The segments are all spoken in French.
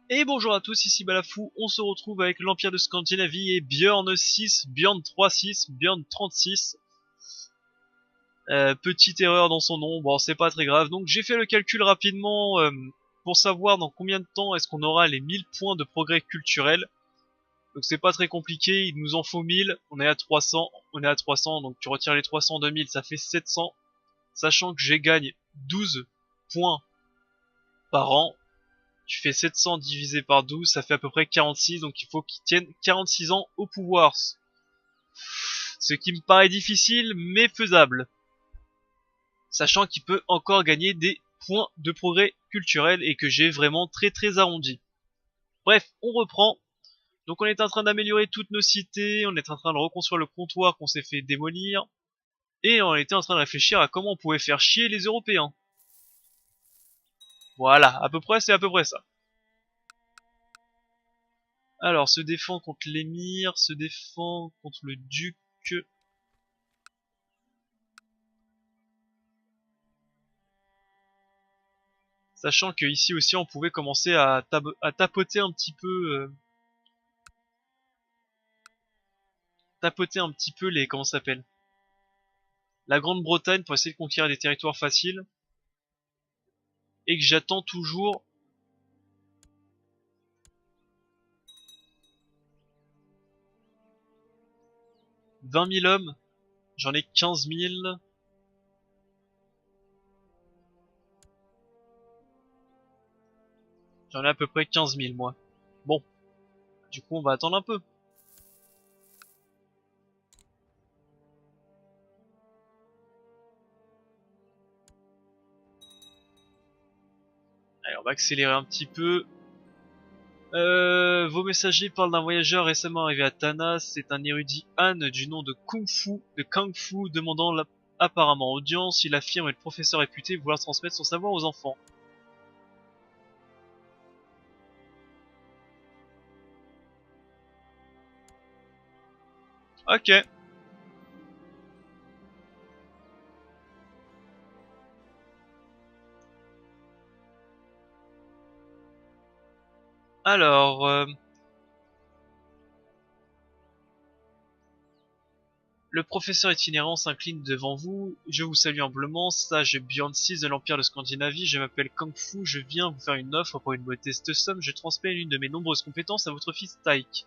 Et bonjour à tous, ici Balafou, on se retrouve avec l'Empire de Scandinavie et Björn 6, Björn 3-6, Björn 36. Petite erreur dans son nom, bon c'est pas très grave. Donc j'ai fait le calcul rapidement pour savoir dans combien de temps est-ce qu'on aura les 1000 points de progrès culturel. Donc c'est pas très compliqué, il nous en faut 1000, on est à 300, donc tu retires les 300 de 1000, ça fait 700. Sachant que j'ai gagne 12 points par an, tu fais 700 divisé par 12, ça fait à peu près 46, donc il faut qu'il tienne 46 ans au pouvoir. Ce qui me paraît difficile, mais faisable. Sachant qu'il peut encore gagner des points de progrès culturel et que j'ai vraiment très arrondi. Bref, on reprend. Donc on est en train d'améliorer toutes nos cités, on est en train de reconstruire le comptoir qu'on s'est fait démolir, et on était en train de réfléchir à comment on pouvait faire chier les Européens. Voilà, à peu près c'est à peu près ça. Alors, se défend contre l'émir, se défend contre le duc. Sachant que ici aussi on pouvait commencer à tapoter un petit peu, tapoter un petit peu les, comment ça s'appelle, la Grande-Bretagne pour essayer de conquérir des territoires faciles. Et que j'attends toujours 20 000 hommes. J'en ai 15 000. J'en ai à peu près 15 000 moi. Bon, du coup on va attendre un peu. Allez, on va accélérer un petit peu. Vos messagers parlent d'un voyageur récemment arrivé à Tana. C'est un érudit Han du nom de Kung Fu, demandant apparemment audience. Il affirme être professeur réputé vouloir transmettre son savoir aux enfants. Ok. Alors, le professeur itinérant s'incline devant vous. Je vous salue humblement, sage Bjorn 6 de l'Empire de Scandinavie. Je m'appelle Kung Fu. Je viens vous faire une offre pour une modeste somme. Je transmets l'une de mes nombreuses compétences à votre fils Taik.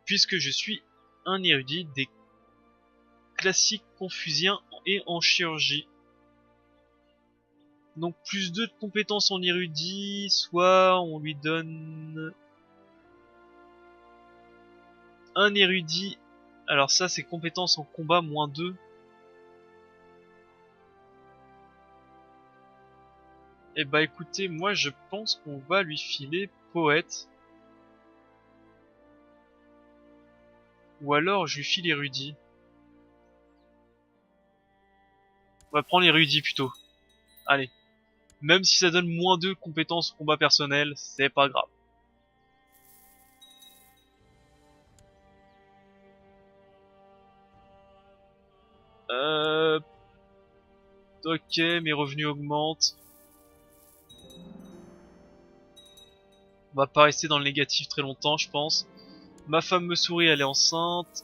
Puisque je suis un érudit des classiques confuciens et en chirurgie. Donc plus 2 de compétences en érudit, soit on lui donne un érudit. Alors ça c'est compétences en combat moins 2. Et bah écoutez, moi je pense qu'on va lui filer poète. Ou alors je lui file érudit. On va prendre érudit plutôt. Allez. Même si ça donne moins 2 compétences combat personnel, c'est pas grave. Euh... Ok, mes revenus augmentent. On va pas rester dans le négatif très longtemps, je pense. Ma femme me sourit, elle est enceinte.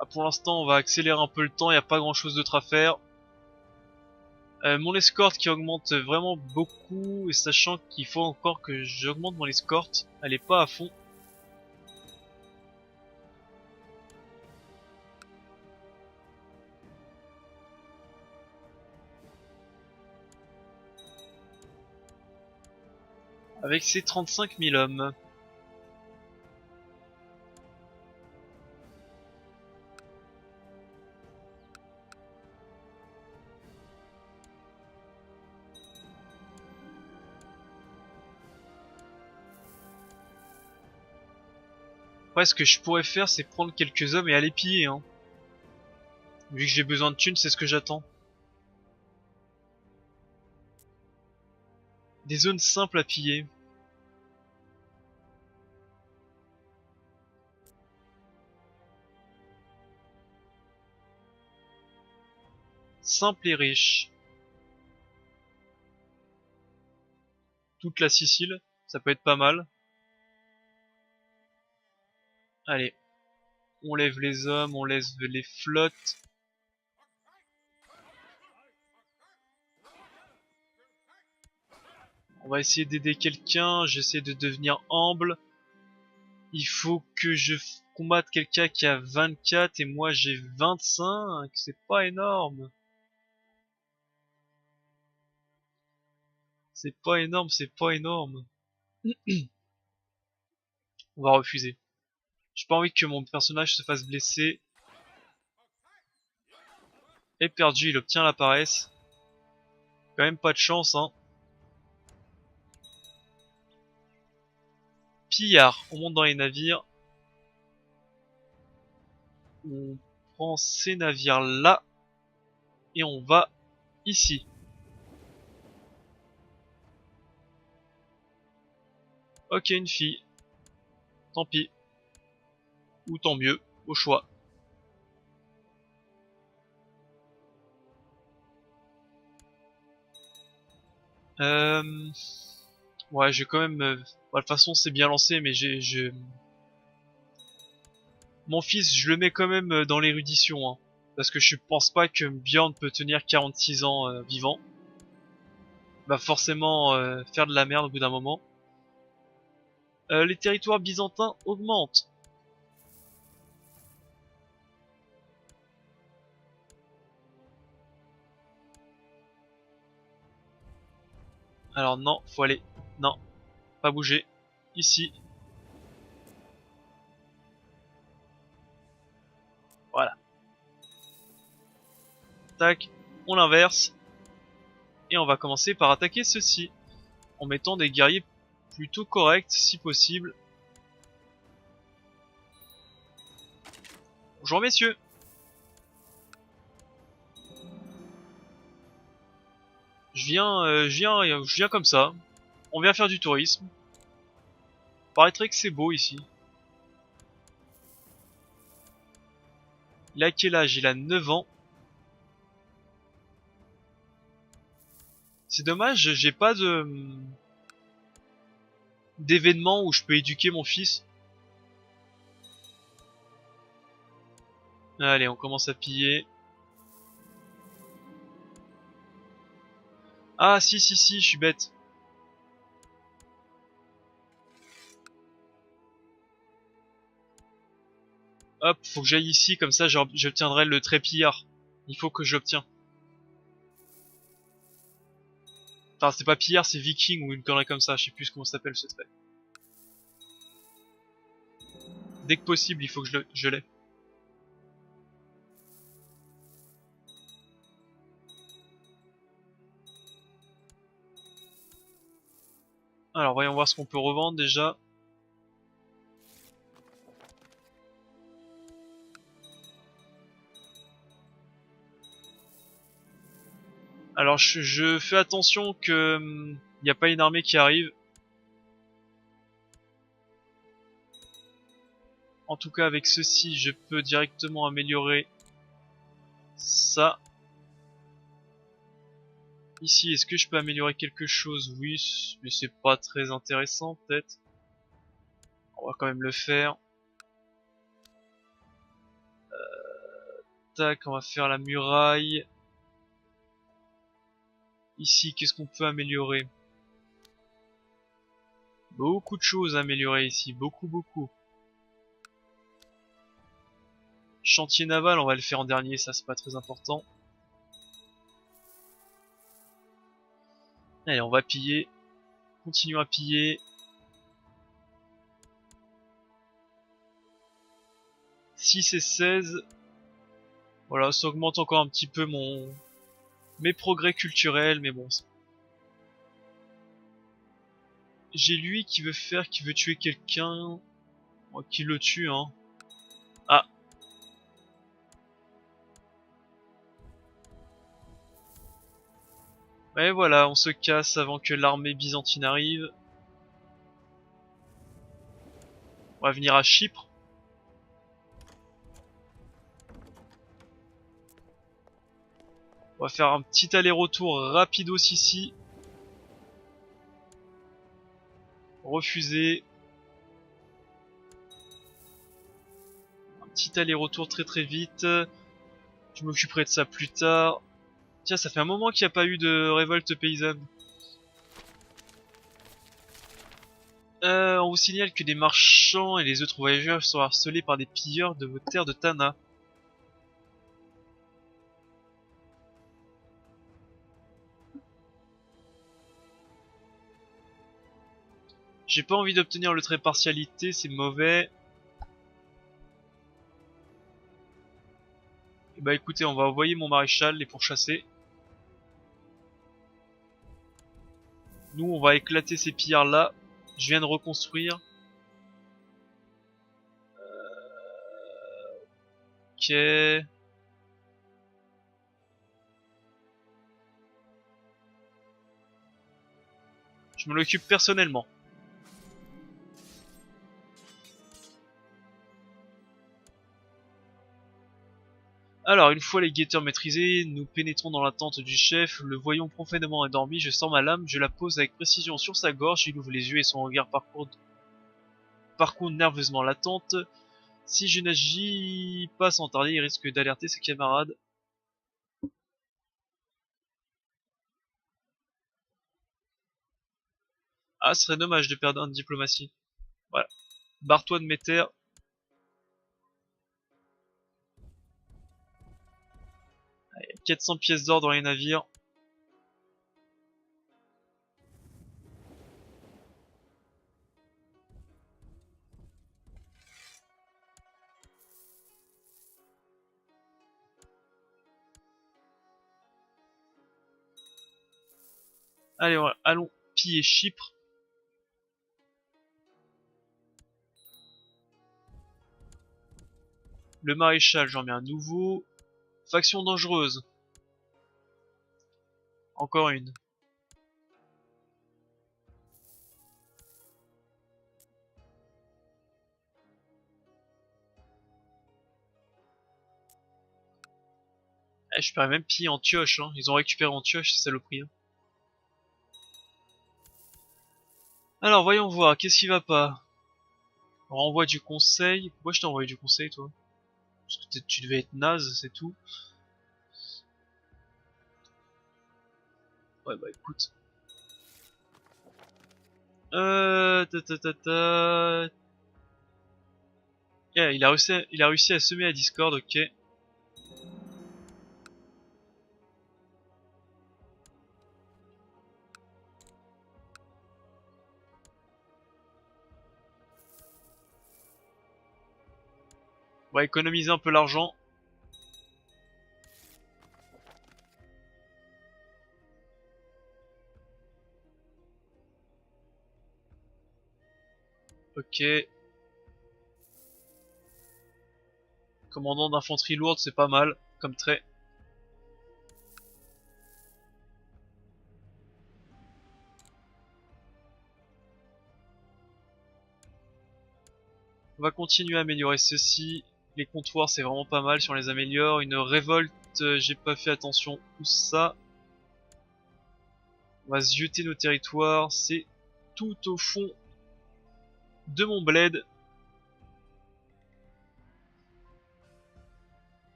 Ah, pour l'instant, on va accélérer un peu le temps, il n'y a pas grand chose d'autre à faire. Mon escorte qui augmente vraiment beaucoup, et sachant qu'il faut encore que j'augmente mon escorte, elle est pas à fond. Avec ses 35 000 hommes. Après, ce que je pourrais faire, c'est prendre quelques hommes et aller piller, hein. Vu que j'ai besoin de thunes, c'est ce que j'attends. Des zones simples à piller. simple et riche. Toute la Sicile, ça peut être pas mal. Allez, on lève les hommes, on lève les flottes. On va essayer d'aider quelqu'un, j'essaie de devenir humble. Il faut que je combatte quelqu'un qui a 24 et moi j'ai 25, c'est pas énorme. C'est pas énorme, c'est pas énorme. On va refuser. J'ai pas envie que mon personnage se fasse blesser. Et perdu, il obtient la paresse. Quand même pas de chance, hein. Pillard, on monte dans les navires. On prend ces navires là. Et on va ici. Ok, une fille. Tant pis. Ou tant mieux, au choix. Ouais, j'ai quand même... de toute façon, c'est bien lancé, mais mon fils, je le mets quand même dans l'érudition, hein. Parce que je pense pas que Bjorn peut tenir 46 ans vivant. Il va forcément faire de la merde au bout d'un moment. Les territoires byzantins augmentent. Alors non, faut aller... Non, pas bouger. Ici. Voilà. Tac, on l'inverse. Et on va commencer par attaquer ceci. En mettant des guerriers plutôt corrects, si possible. Bonjour messieurs. Je viens comme ça. On vient faire du tourisme. Paraîtrait que c'est beau ici. Il a quel âge? Il a 9 ans. C'est dommage, j'ai pas de d'événement où je peux éduquer mon fils. Allez, on commence à piller. Ah si si si, je suis bête. Hop, faut que j'aille ici, comme ça j'obtiendrai le trépillard. Il faut que je l'obtiens. Enfin, c'est pas pillard, c'est viking ou une connerie comme ça, je sais plus comment ça s'appelle ce trait. Dès que possible, il faut que je l'ai. Alors, voyons voir ce qu'on peut revendre déjà. Alors, je fais attention que il n'y a pas une armée qui arrive. En tout cas, avec ceci, je peux directement améliorer ça. Ici, est-ce que je peux améliorer quelque chose? Oui, mais c'est pas très intéressant, peut-être. On va quand même le faire. Tac, on va faire la muraille. Ici, qu'est-ce qu'on peut améliorer? Beaucoup de choses à améliorer ici, beaucoup. Chantier naval, on va le faire en dernier, ça c'est pas très important. Allez, on va piller. Continuons à piller. 6 et 16. Voilà, ça augmente encore un petit peu mes progrès culturels, mais bon. J'ai lui qui veut tuer quelqu'un. Moi, qui le tue, hein. Ah. Et voilà, on se casse avant que l'armée byzantine arrive. On va venir à Chypre. On va faire un petit aller-retour rapidos ici. Refusé. Un petit aller-retour très vite. Je m'occuperai de ça plus tard. Tiens, ça fait un moment qu'il n'y a pas eu de révolte paysanne. On vous signale que des marchands et les autres voyageurs sont harcelés par des pilleurs de vos terres de Tana. J'ai pas envie d'obtenir le trait partialité, c'est mauvais. Et bah écoutez, on va envoyer mon maréchal les pourchasser. Nous, on va éclater ces pillards là. Je viens de reconstruire. Ok. Je m'en occupe personnellement. Alors, une fois les guetteurs maîtrisés, nous pénétrons dans la tente du chef, le voyons profondément endormi, je sors ma lame, je la pose avec précision sur sa gorge, il ouvre les yeux et son regard parcourt nerveusement la tente. Si je n'agis pas sans tarder, il risque d'alerter ses camarades. Ah, ce serait dommage de perdre un de diplomatie. Voilà. Barre-toi de mes terres. 400 pièces d'or dans les navires. Allez, voilà. Allons piller Chypre. Le maréchal, j'en mets un nouveau. Faction dangereuse. Encore une. Eh, je pourrais même piller Antioche, hein. Ils ont récupéré Antioche, c'est saloperie. Hein. Alors, voyons voir, qu'est-ce qui va pas? On renvoie du conseil. Pourquoi je t'ai envoyé du conseil, toi? Parce que tu devais être naze, c'est tout. Ouais, bah écoute. Ta ta ta ta. Yeah, il a réussi à semer à Discord, ok. On va économiser un peu l'argent. Ok. Commandant d'infanterie lourde, c'est pas mal, comme trait. On va continuer à améliorer ceci. Les comptoirs, c'est vraiment pas mal si on les améliore. Une révolte, j'ai pas fait attention où ça. On va se jeter nos territoires. C'est tout au fond de mon bled.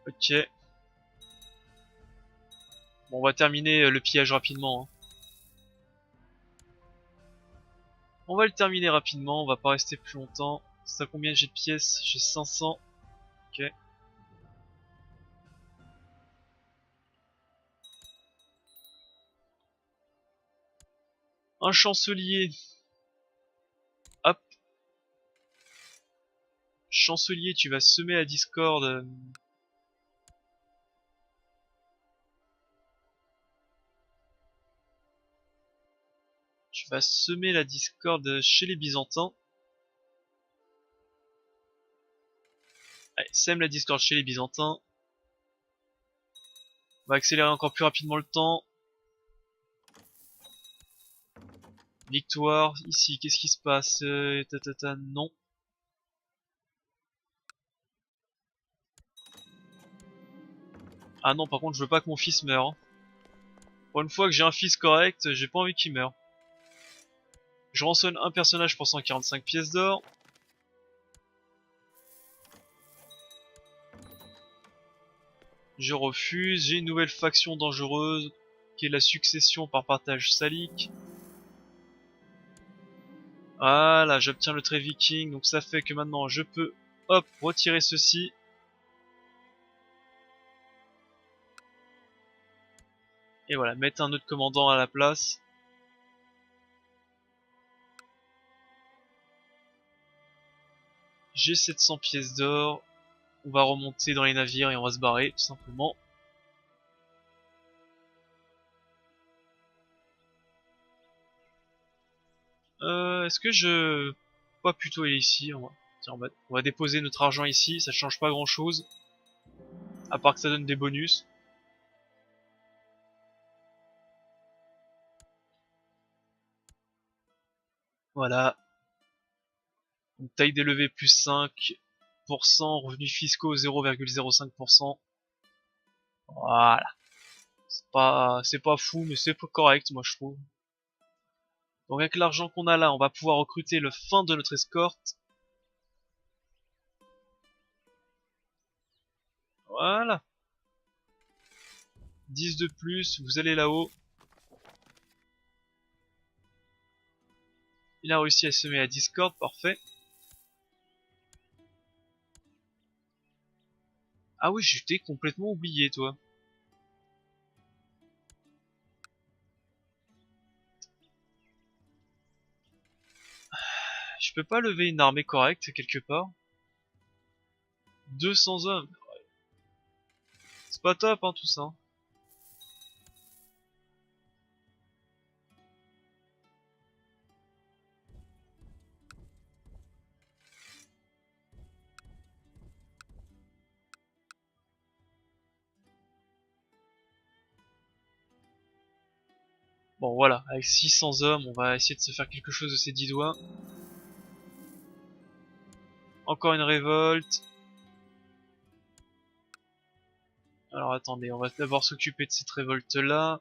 Ok. Bon, on va terminer le pillage rapidement. Hein. On va le terminer rapidement, on va pas rester plus longtemps. Ça combien j'ai de pièces? J'ai 500. Ok. Un chancelier. Hop. Chancelier, tu vas semer la discorde. Tu vas semer la discorde chez les Byzantins. Allez, sème la discorde chez les Byzantins. On va accélérer encore plus rapidement le temps. Victoire, ici, qu'est-ce qui se passe? Non. Ah non, par contre, je veux pas que mon fils meure, hein. Pour une fois que j'ai un fils correct, j'ai pas envie qu'il meure. Je rançonne un personnage pour 145 pièces d'or. Je refuse. J'ai une nouvelle faction dangereuse qui est la succession par partage salique. Voilà, j'obtiens le trait viking, donc ça fait que maintenant je peux, hop, retirer ceci. Et voilà, mettre un autre commandant à la place. J'ai 700 pièces d'or. On va remonter dans les navires et on va se barrer, tout simplement. Est-ce que je... Pas plutôt aller ici, tiens, on va déposer notre argent ici, ça change pas grand chose. À part que ça donne des bonus. Voilà. Donc, taille des levées plus 5%, revenus fiscaux 0,05%. Voilà. C'est pas fou, mais c'est correct, moi je trouve. Donc avec l'argent qu'on a là, on va pouvoir recruter le fin de notre escorte. Voilà. 10 de plus, vous allez là-haut. Il a réussi à semer à Discord, parfait. Ah oui, j'étais complètement oublié, toi. Je peux pas lever une armée correcte quelque part. 200 hommes. C'est pas top, hein, tout ça. Bon, voilà, avec 600 hommes, on va essayer de se faire quelque chose de ces 10 doigts. Encore une révolte. Alors attendez, on va d'abord s'occuper de cette révolte-là.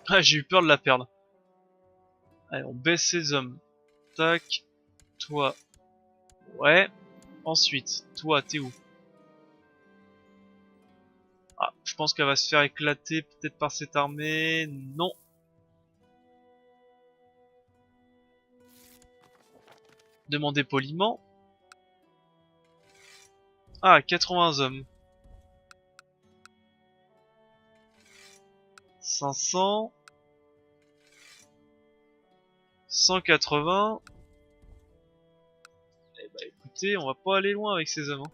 Ah, j'ai eu peur de la perdre. Allez, on baisse ces hommes. Tac. Toi. Ouais. Ensuite, toi, t'es où? Ah, je pense qu'elle va se faire éclater peut-être par cette armée. Non. Demandez poliment. Ah, 80 hommes. 500. 180. Eh bah écoutez, on va pas aller loin avec ces hommes, hein.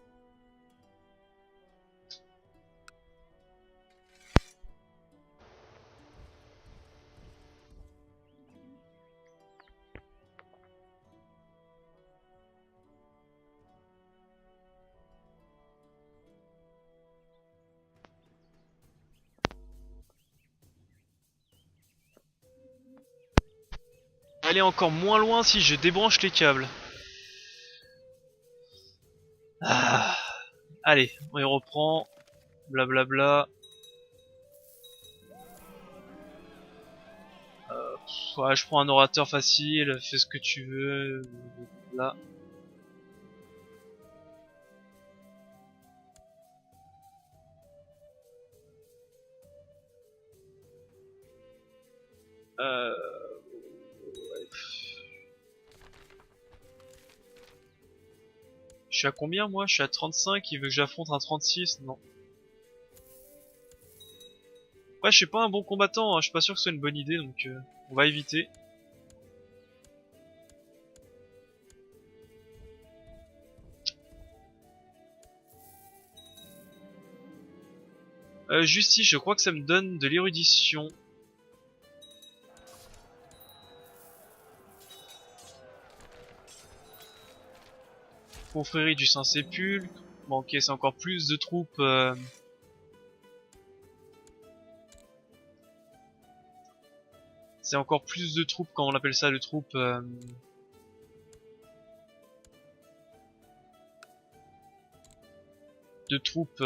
Aller encore moins loin si je débranche les câbles. Ah. Allez, on y reprend. Blablabla. Ouais, je prends un orateur facile, fais ce que tu veux. Là. Euh... ouais. Je suis à combien moi? Je suis à 35, il veut que j'affronte un 36? Non. Ouais, je suis pas un bon combattant, hein. Je suis pas sûr que ce soit une bonne idée, donc on va éviter. Justice, je crois que ça me donne de l'érudition. Confrérie du Saint-Sépulcre. Bon, ok, c'est encore plus de troupes. C'est encore plus de troupes, quand on appelle ça, de troupes. de troupes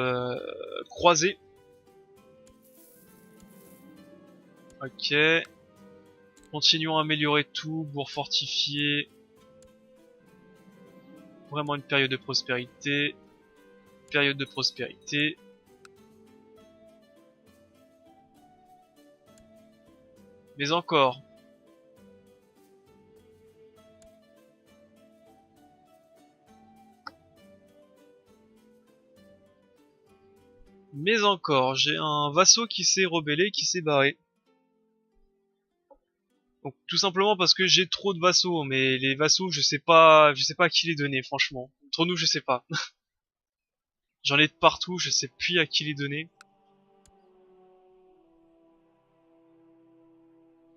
croisées. Ok. Continuons à améliorer tout, bourg fortifié. Vraiment une période de prospérité. Période de prospérité. Mais encore. Mais encore, j'ai un vassau qui s'est rebellé, qui s'est barré. Donc tout simplement parce que j'ai trop de vassaux, mais les vassaux, je sais pas à qui les donner, franchement. Entre nous, je sais pas. J'en ai de partout, je sais plus à qui les donner.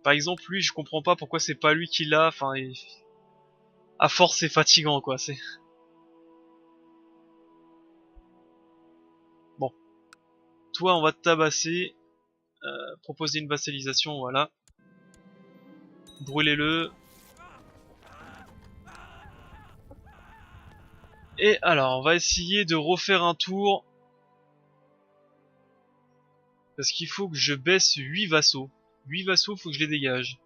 Par exemple, lui, je comprends pas pourquoi c'est pas lui qui l'a. Enfin, à force, c'est fatigant, quoi. C'est bon. Toi, on va te tabasser. Proposer une vassalisation, voilà. Brûlez-le. Et alors, on va essayer de refaire un tour. Parce qu'il faut que je baisse 8 vassaux. 8 vassaux, faut que je les dégage.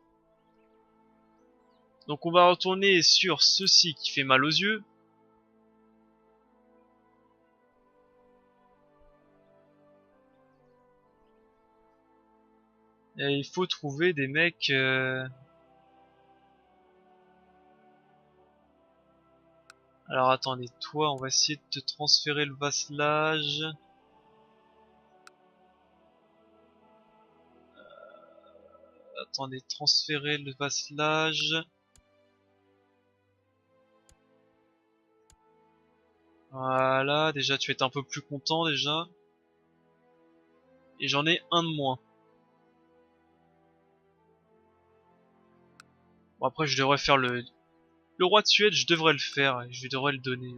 Donc on va retourner sur ceci qui fait mal aux yeux. Et il faut trouver des mecs... Alors attendez, toi, on va essayer de te transférer le vasselage. Attendez, transférer le vasselage. Voilà, déjà tu vas être un peu plus content déjà. Et j'en ai un de moins. Bon après je devrais faire le roi de Suède, je devrais le faire, je devrais le donner.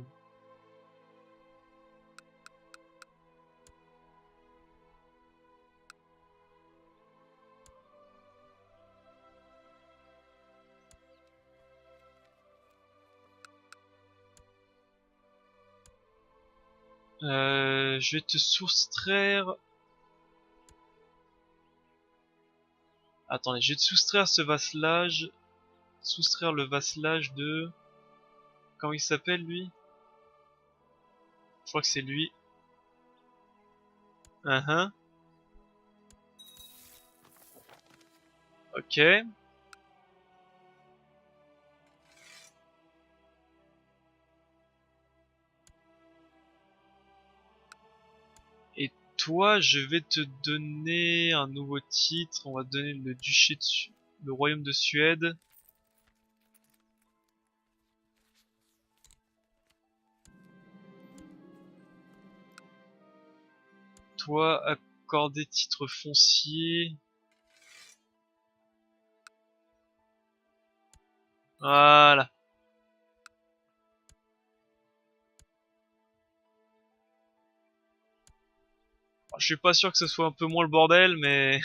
Je vais te soustraire... Attendez, je vais te soustraire ce vasselage. Soustraire le vasselage de... Comment il s'appelle lui? Je crois que c'est lui. Ok. Et toi, je vais te donner un nouveau titre. On va te donner le duché de le royaume de Suède. Toi, accorder titre foncier. Voilà. Je suis pas sûr que ce soit un peu moins le bordel, mais...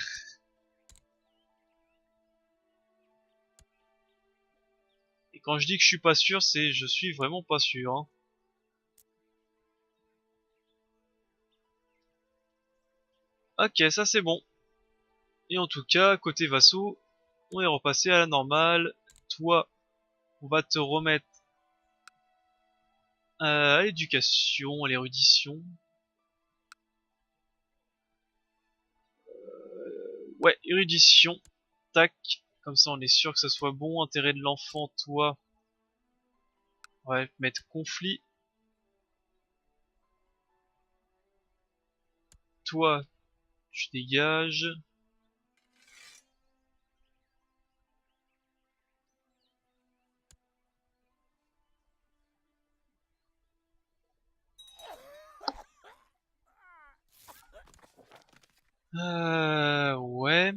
Et quand je dis que je suis pas sûr, c'est je suis vraiment pas sûr. Hein. Ok, ça c'est bon. Et en tout cas, côté vassaux, on est repassé à la normale. Toi, on va te remettre à l'éducation, à l'érudition. Ouais, érudition. Tac. Comme ça, on est sûr que ça soit bon. Intérêt de l'enfant, toi. On va mettre conflit. Toi, tu dégages. Ouais.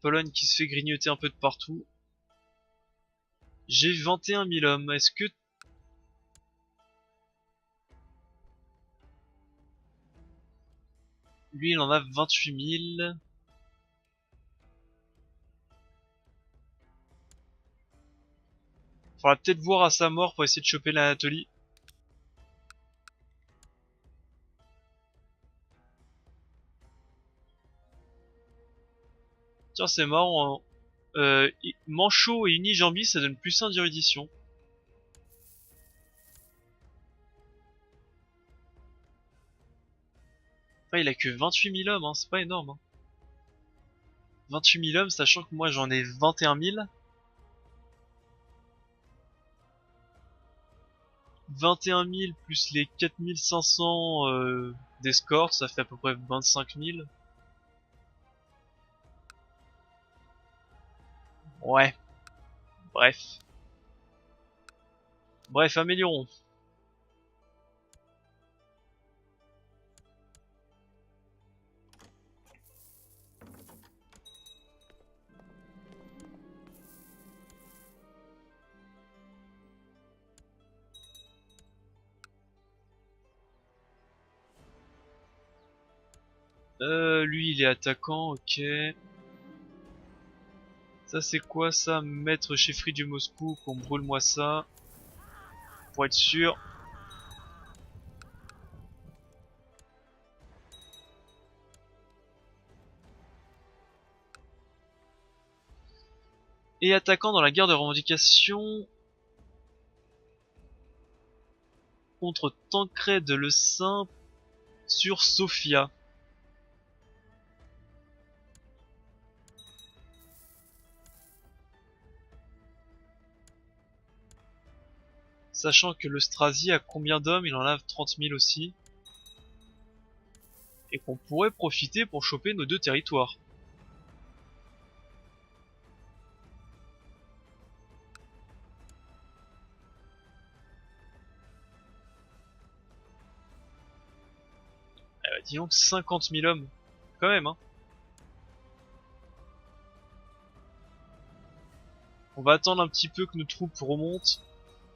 Pologne qui se fait grignoter un peu de partout. J'ai 21 000 hommes. Est-ce que... Lui, il en a 28 000. Faudra peut-être voir à sa mort pour essayer de choper l'Anatolie. Tiens, c'est marrant, hein. Manchot et Unijambi, ça donne plus 1 d'érudition. Enfin, il a que 28 000 hommes, hein, c'est pas énorme. Hein. 28 000 hommes, sachant que moi j'en ai 21 000. 21 000 plus les 4500 d'escorte, ça fait à peu près 25 000. Ouais, bref. Bref, améliorons. Lui il est attaquant, ok. Ça c'est quoi ça? Maître chefferie du Moscou, qu'on brûle moi ça. Pour être sûr. Et attaquant dans la guerre de revendication contre Tancred le Saint sur Sofia. Sachant que le Strasi a combien d'hommes? Il en a 30 000 aussi. Et qu'on pourrait profiter pour choper nos deux territoires. Disons que 50 000 hommes. Quand même, hein. On va attendre un petit peu que nos troupes remontent.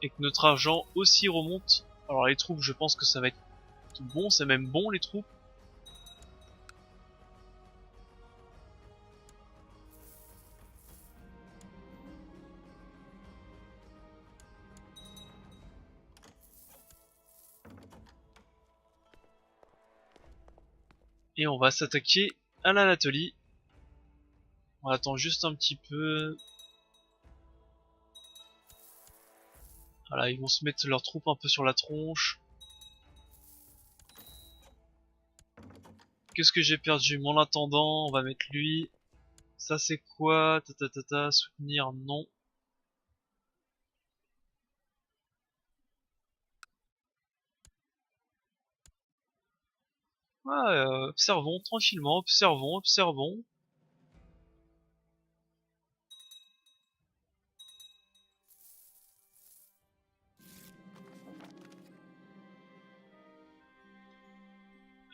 Et que notre argent aussi remonte. Alors les troupes, je pense que ça va être bon. C'est même bon les troupes. Et on va s'attaquer à l'Anatolie. On attend juste un petit peu. Voilà, ils vont se mettre leurs troupes un peu sur la tronche. Qu'est-ce que j'ai perdu? Mon intendant, on va mettre lui. Ça c'est quoi? Soutenir, non. Ouais, observons tranquillement, observons.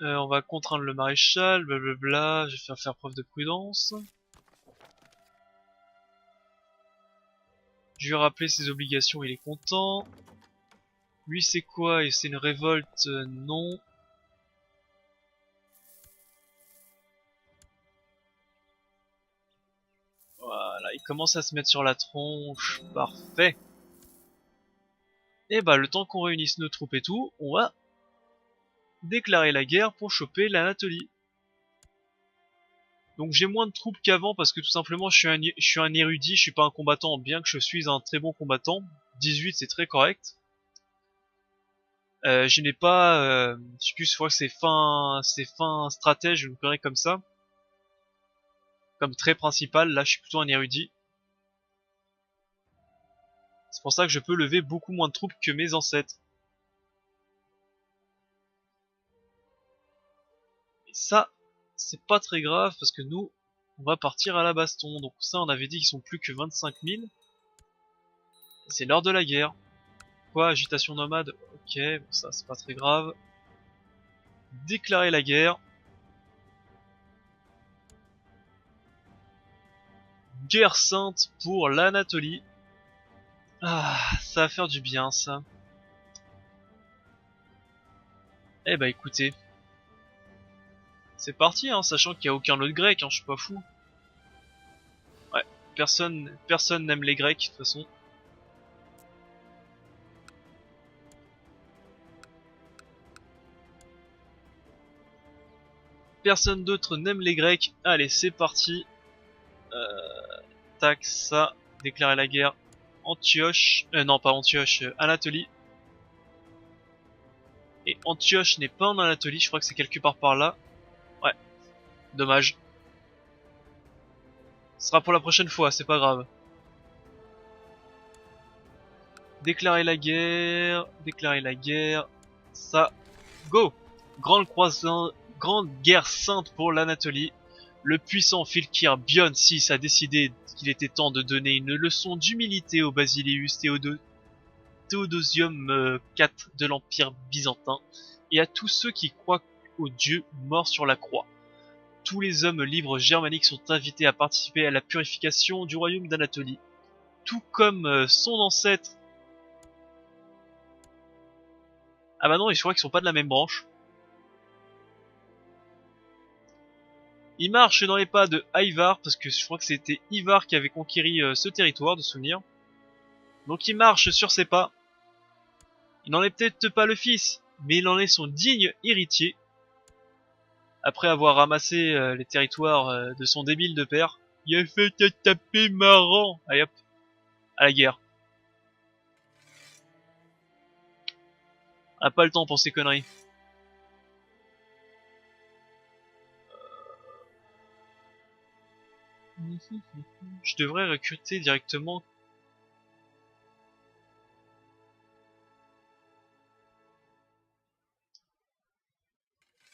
On va contraindre le maréchal, blablabla, je vais faire preuve de prudence. Je lui ai rappelé ses obligations, il est content. Lui c'est quoi? Et c'est une révolte? Non. Voilà, il commence à se mettre sur la tronche, parfait. Et bah le temps qu'on réunisse nos troupes et tout, on va déclarer la guerre pour choper l'Anatolie. Donc j'ai moins de troupes qu'avant parce que tout simplement je suis un érudit, je suis pas un combattant, bien que je suis un très bon combattant. 18 c'est très correct. Je n'ai pas, je sais plus, je crois que c'est fin stratège, je le ferai comme ça. Comme trait principal, là je suis plutôt un érudit. C'est pour ça que je peux lever beaucoup moins de troupes que mes ancêtres. Et ça, c'est pas très grave parce que nous, on va partir à la baston. Donc ça, on avait dit qu'ils sont plus que 25 000. C'est l'heure de la guerre. Quoi, agitation nomade? Ok, bon ça c'est pas très grave. Déclarer la guerre. Guerre sainte pour l'Anatolie. Ah, ça va faire du bien ça. Eh bah écoutez. C'est parti, hein, sachant qu'il n'y a aucun autre grec, hein, je suis pas fou. Ouais, personne n'aime les grecs de toute façon. Personne d'autre n'aime les Grecs. Allez, c'est parti. Tac, ça. Déclarer la guerre. Antioche. Non, pas Antioche. Anatolie. Et Antioche n'est pas en Anatolie. Je crois que c'est quelque part par là. Ouais. Dommage. Ce sera pour la prochaine fois, c'est pas grave. Déclarer la guerre. Déclarer la guerre. Ça. Go! Grande guerre sainte pour l'Anatolie. Le puissant Filkir Bion VI a décidé qu'il était temps de donner une leçon d'humilité au Basileus Théodosium IV de l'Empire byzantin et à tous ceux qui croient au Dieu mort sur la croix. Tous les hommes libres germaniques sont invités à participer à la purification du royaume d'Anatolie, tout comme son ancêtre. Ah bah non, je crois qu'ils sont pas de la même branche. Il marche dans les pas de Ivar, parce que je crois que c'était Ivar qui avait conquéri ce territoire, de souvenir. Donc il marche sur ses pas. Il n'en est peut-être pas le fils, mais il en est son digne héritier. Après avoir ramassé les territoires de son débile de père, il a fait un taper marrant. Allez hop, à la guerre. On a pas le temps pour ces conneries. Je devrais recruter directement.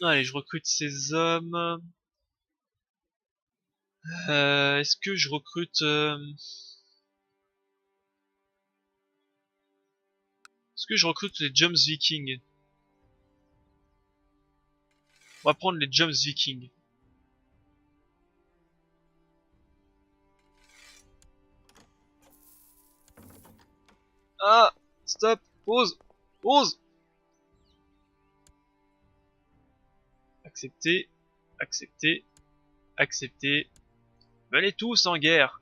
Allez, je recrute ces hommes. Est-ce que je recrute... Est-ce que je recrute les Jumps Vikings? On va prendre les Jumps Vikings. Ah! Stop! Pause! Pause! Accepter. Accepter. Accepter. Venez tous en guerre!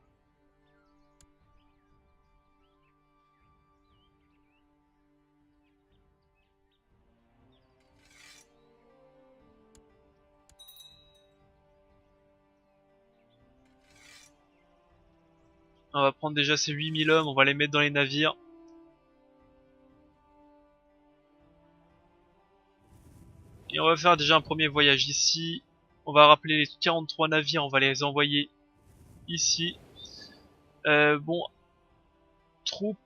On va prendre déjà ces 8000 hommes, on va les mettre dans les navires. Et on va faire déjà un premier voyage ici. On va rappeler les 43 navires, on va les envoyer ici. Bon, troupes.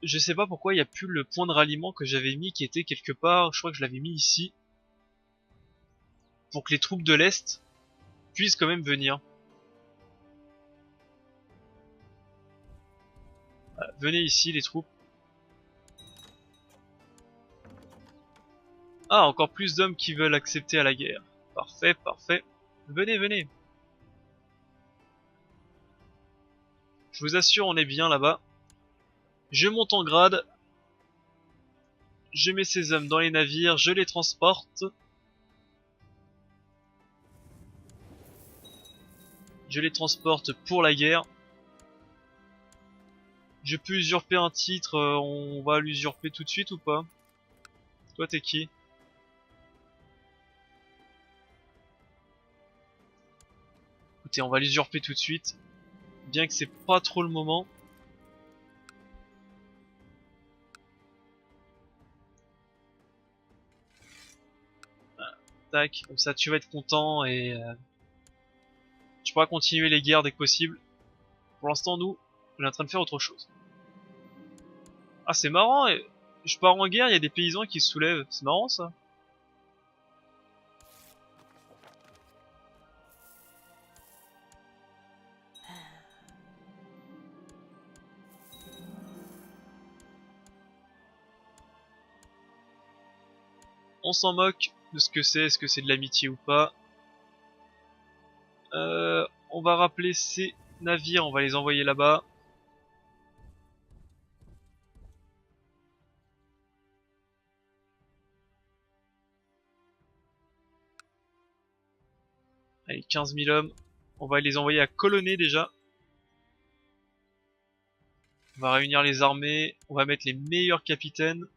Je sais pas pourquoi il n'y a plus le point de ralliement que j'avais mis qui était quelque part. Je crois que je l'avais mis ici. Pour que les troupes de l'Est puissent quand même venir. Voilà, venez ici les troupes. Ah, encore plus d'hommes qui veulent accepter à la guerre. Parfait, parfait. Venez, venez. Je vous assure, on est bien là-bas. Je monte en grade. Je mets ces hommes dans les navires, je les transporte. Je les transporte pour la guerre. Je peux usurper un titre, on va l'usurper tout de suite ou pas? Toi t'es qui? Écoutez, on va l'usurper tout de suite. Bien que c'est pas trop le moment. Tac, comme ça tu vas être content et tu pourras continuer les guerres dès que possible. Pour l'instant, nous, on est en train de faire autre chose. Ah, c'est marrant, je pars en guerre, il y a des paysans qui se soulèvent. C'est marrant ça. On s'en moque de ce que c'est, est-ce que c'est de l'amitié ou pas. On va rappeler ces navires, on va les envoyer là-bas. Allez, 15 000 hommes. On va les envoyer à Colonné déjà. On va réunir les armées. On va mettre les meilleurs capitaines.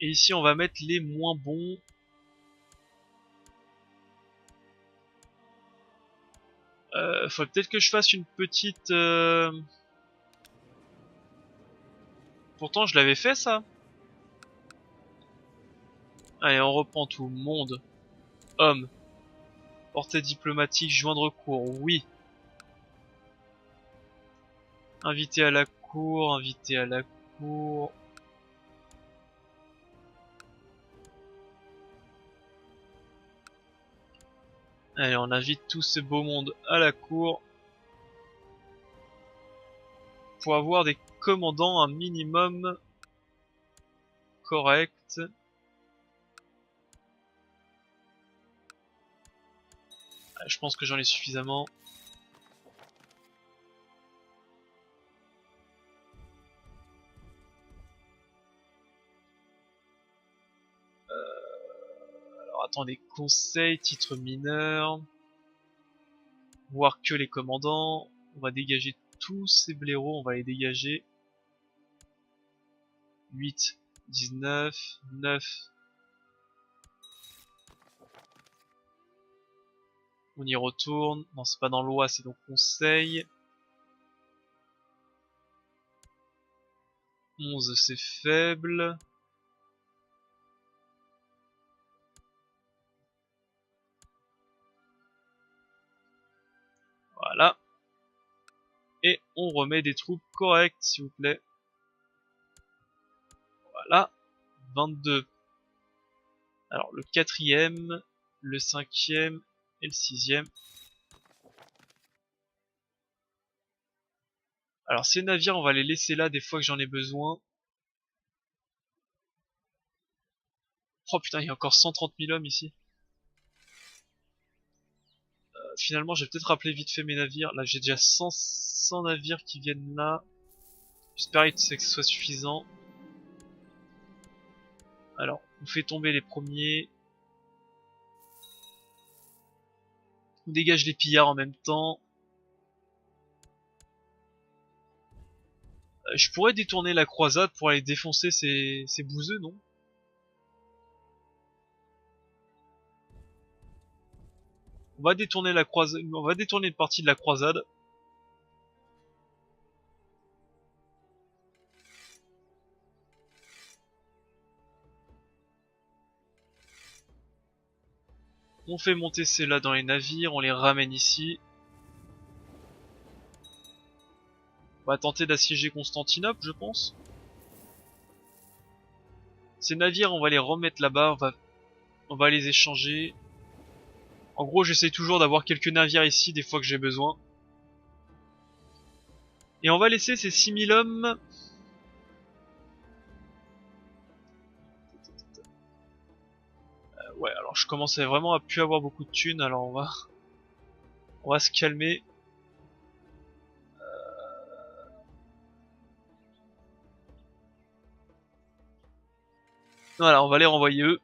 Et ici, on va mettre les moins bons. Faut peut-être que je fasse une petite... Pourtant, je l'avais fait, ça. Allez, on reprend tout. Monde. Homme. Portée diplomatique. Joindre cour. Oui. Invité à la cour. Invité à la cour. Allez, on invite tout ce beau monde à la cour. Pour avoir des commandants un minimum correct. Je pense que j'en ai suffisamment. Alors attendez, conseil, titre mineur. Voir que les commandants. On va dégager tous ces blaireaux, on va les dégager. 8, 19, 9. On y retourne. Non, c'est pas dans l'Oie, c'est donc conseil. 11, c'est faible. Voilà. Et on remet des troupes correctes, s'il vous plaît. Voilà. 22. Alors, le 4e, le 5e et le 6e. Alors, ces navires, on va les laisser là des fois que j'en ai besoin. Oh putain, il y a encore 130 000 hommes ici. Finalement, je vais peut-être rappeler vite fait mes navires. Là, j'ai déjà 100 navires qui viennent là. J'espère que ce soit suffisant. Alors, on fait tomber les premiers. On dégage les pillards en même temps. Je pourrais détourner la croisade pour aller défoncer ces bouseux, non? On va détourner la croisade, on va détourner une partie de la croisade. On fait monter ceux-là dans les navires, on les ramène ici. On va tenter d'assiéger Constantinople, je pense. Ces navires, on va les remettre là-bas, on va les échanger. En gros, j'essaie toujours d'avoir quelques navires ici des fois que j'ai besoin. Et on va laisser ces 6000 hommes. Ouais, alors je commence vraiment à plus avoir beaucoup de thunes, alors on va se calmer. Voilà, on va les renvoyer eux.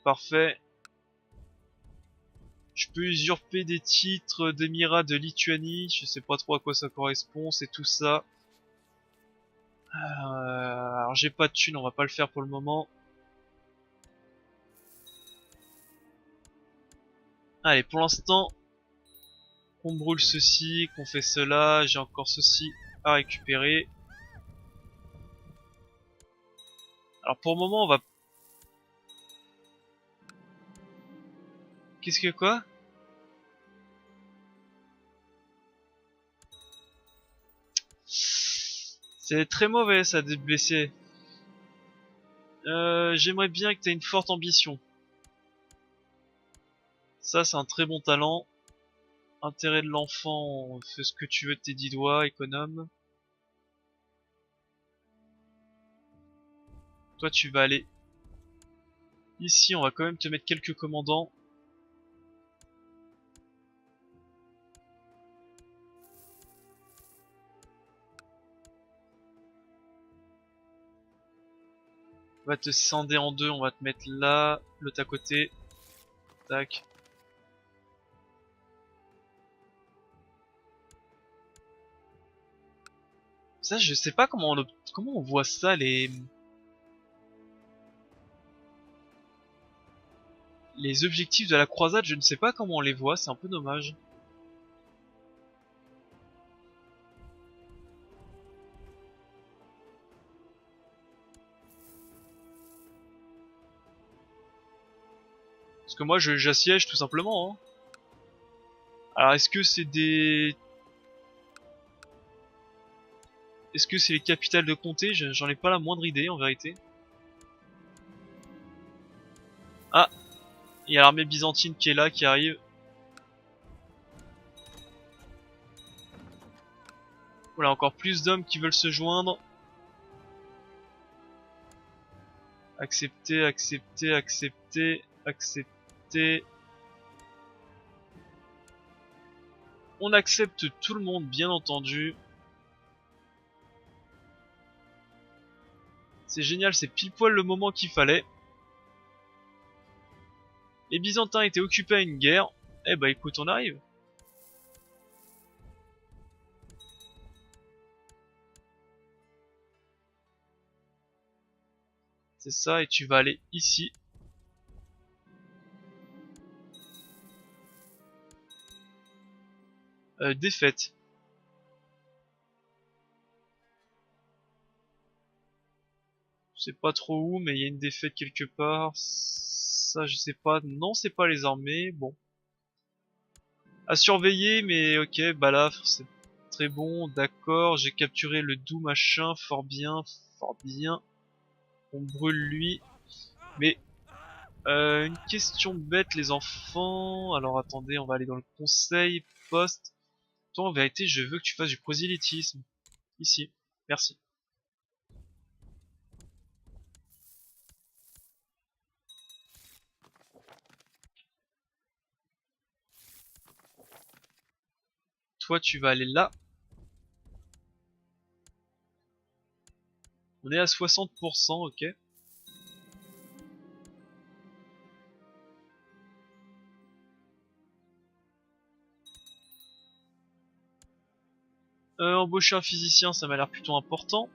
Parfait. Je peux usurper des titres d'émirat de Lituanie. Je sais pas trop à quoi ça correspond, c'est tout ça. Alors j'ai pas de thunes, on va pas le faire pour le moment. Allez, pour l'instant, on brûle ceci, qu'on fait cela. J'ai encore ceci à récupérer. Alors pour le moment, on va... Qu'est-ce que quoi? C'est très mauvais ça d'être blessé. J'aimerais bien que tu aies une forte ambition. Ça, c'est un très bon talent. Intérêt de l'enfant, fais ce que tu veux de tes 10 doigts, économe. Toi, tu vas aller ici, on va quand même te mettre quelques commandants. On va te scinder en deux, on va te mettre là, l'autre à côté. Tac. Ça, je sais pas comment on voit ça, les objectifs de la croisade, je ne sais pas comment on les voit, c'est un peu dommage. Parce que moi, j'assiège tout simplement, hein. Alors, est-ce que c'est des... Est-ce que c'est les capitales de comté? J'en ai pas la moindre idée, en vérité. Ah, il y a l'armée byzantine qui est là, qui arrive. Voilà, encore plus d'hommes qui veulent se joindre. Accepter, accepter, accepter, accepter. On accepte tout le monde, bien entendu. C'est génial, c'est pile poil le moment qu'il fallait. Les Byzantins étaient occupés à une guerre. Eh bah écoute, on arrive. C'est ça, et tu vas aller ici. Défaite. Je sais pas trop où, mais il y a une défaite quelque part. Ça, je sais pas. Non, c'est pas les armées. Bon. À surveiller, mais ok, Balafre, c'est très bon. D'accord, j'ai capturé le doux machin. Fort bien, fort bien. On brûle lui. Mais, une question bête, les enfants. Alors attendez, on va aller dans le conseil poste. Toi, en vérité, je veux que tu fasses du prosélytisme. Ici. Merci. Toi, tu vas aller là. On est à 60%, ok. Embaucher un physicien, ça m'a l'air plutôt important.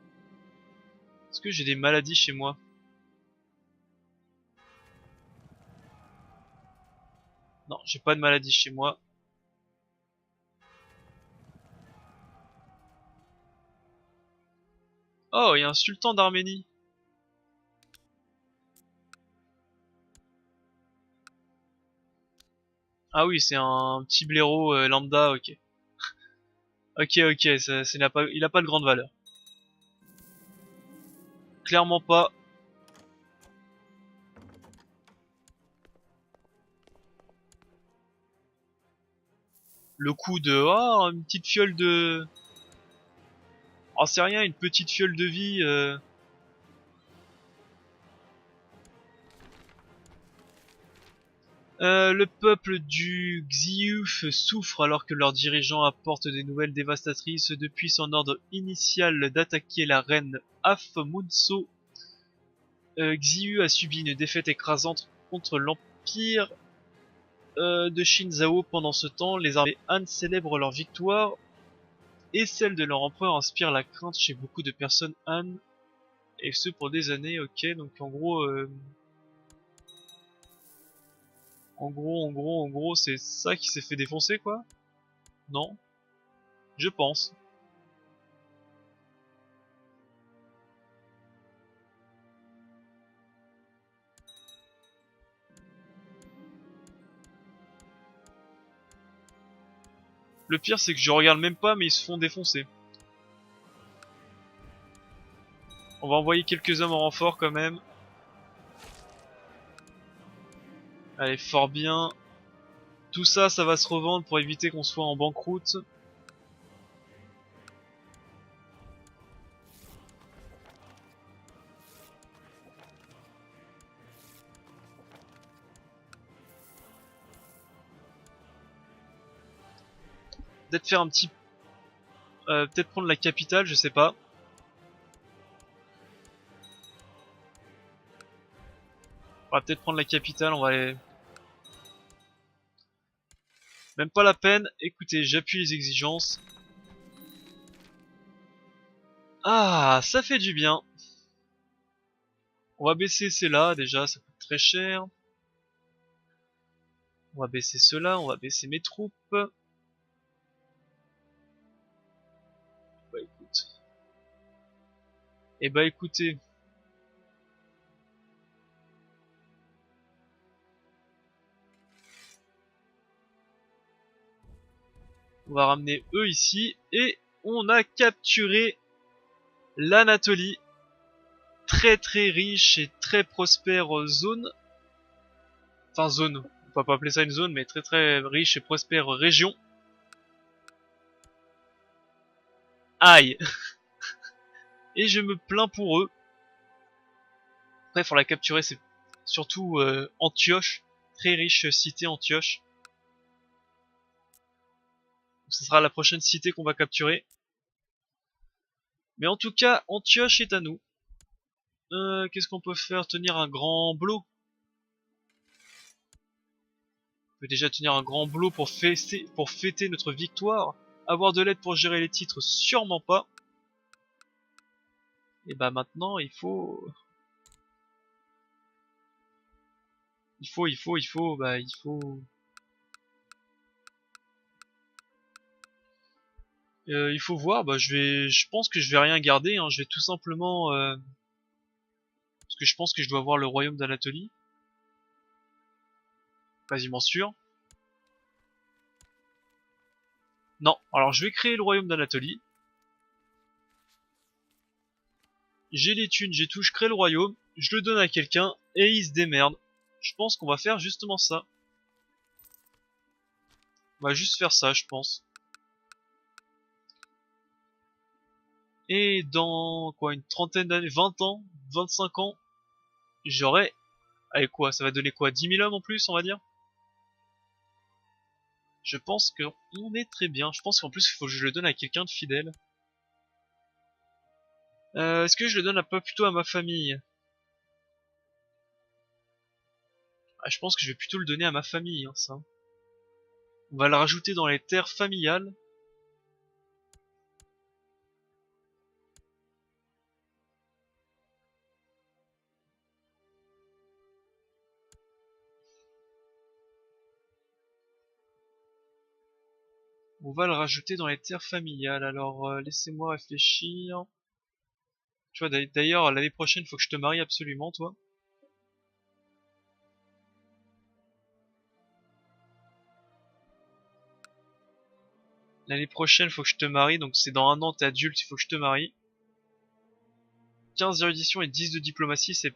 Est-ce que j'ai des maladies chez moi? Non, j'ai pas de maladie chez moi. Oh, il y a un sultan d'Arménie. Ah oui, c'est un petit blaireau lambda, ok. Ok, ok, il a pas de grande valeur. Clairement pas. Le coup de... Oh, une petite fiole de... Oh, c'est rien, une petite fiole de vie. Le peuple du Xiuf souffre alors que leurs dirigeants apportent des nouvelles dévastatrices. Depuis son ordre initial d'attaquer la reine Afmunso, Xiu a subi une défaite écrasante contre l'empire de Shinzao. Pendant ce temps, les armées Han célèbrent leur victoire et celle de leur empereur inspire la crainte chez beaucoup de personnes Han, et ce pour des années. Ok, donc en gros, c'est ça qui s'est fait défoncer, quoi? Non? Je pense. Le pire, c'est que je regarde même pas, mais ils se font défoncer. On va envoyer quelques hommes en renfort quand même. Allez, fort bien. Tout ça, ça va se revendre pour éviter qu'on soit en banqueroute. Peut-être faire un petit... peut-être prendre la capitale, je sais pas. On va peut-être prendre la capitale, on va aller... Même pas la peine. Écoutez, j'appuie les exigences. Ah, ça fait du bien. On va baisser ceux-là, déjà, ça coûte très cher. On va baisser ceux-là, on va baisser mes troupes. Bah écoute. Eh bah écoutez. On va ramener eux ici. Et on a capturé l'Anatolie. Très très riche et très prospère zone. Enfin zone. On va pas appeler ça une zone, mais très très riche et prospère région. Aïe. Et je me plains pour eux. Après, pour la capturer, c'est surtout Antioche. Très riche cité Antioche. Ce sera la prochaine cité qu'on va capturer. Mais en tout cas, Antioche est à nous. Qu'est-ce qu'on peut faire? Tenir un grand bloc. On peut déjà tenir un grand bloc pour fêter notre victoire. Avoir de l'aide pour gérer les titres, sûrement pas. Et bah maintenant, il faut... Il faut voir, bah je pense que je vais rien garder, hein. Je vais tout simplement... parce que je pense que je dois avoir le royaume d'Anatolie. Quasiment sûr. Non, alors je vais créer le royaume d'Anatolie. J'ai les thunes, j'ai tout, je crée le royaume, je le donne à quelqu'un, et il se démerde. Je pense qu'on va faire justement ça. On va juste faire ça, je pense. Et dans, quoi, une trentaine d'années, 20 ans, 25 ans, j'aurai... Allez quoi, ça va donner quoi, 10 000 hommes en plus, on va dire? Je pense qu'on est très bien. Je pense qu'en plus, il faut que je le donne à quelqu'un de fidèle. Est-ce que je le donne pas plutôt à ma famille? Ah, je pense que je vais plutôt le donner à ma famille, hein, ça. On va le rajouter dans les terres familiales. On va le rajouter dans les terres familiales. Alors, laissez-moi réfléchir. Tu vois, d'ailleurs, l'année prochaine, faut que je te marie absolument, toi. L'année prochaine, faut que je te marie, donc c'est dans un an, t'es adulte, il faut que je te marie. 15 d'érudition et 10 de diplomatie, c'est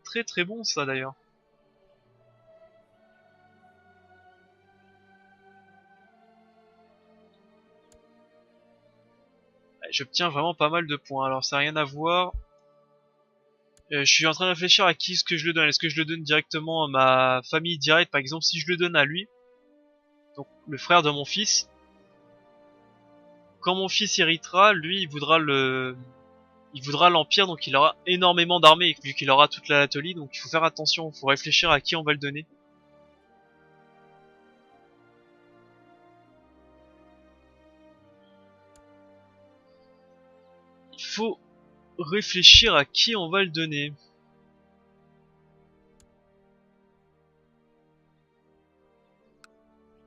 très très bon ça d'ailleurs. J'obtiens vraiment pas mal de points, alors ça n'a rien à voir. Je suis en train de réfléchir à qui est-ce que je le donne. Est-ce que je le donne directement à ma famille directe? Par exemple, si je le donne à lui, donc le frère de mon fils, quand mon fils héritera, lui, il voudra l'empire, donc il aura énormément d'armées, vu qu'il aura toute l'Anatolie, donc il faut faire attention, il faut réfléchir à qui on va le donner. Il faut réfléchir à qui on va le donner.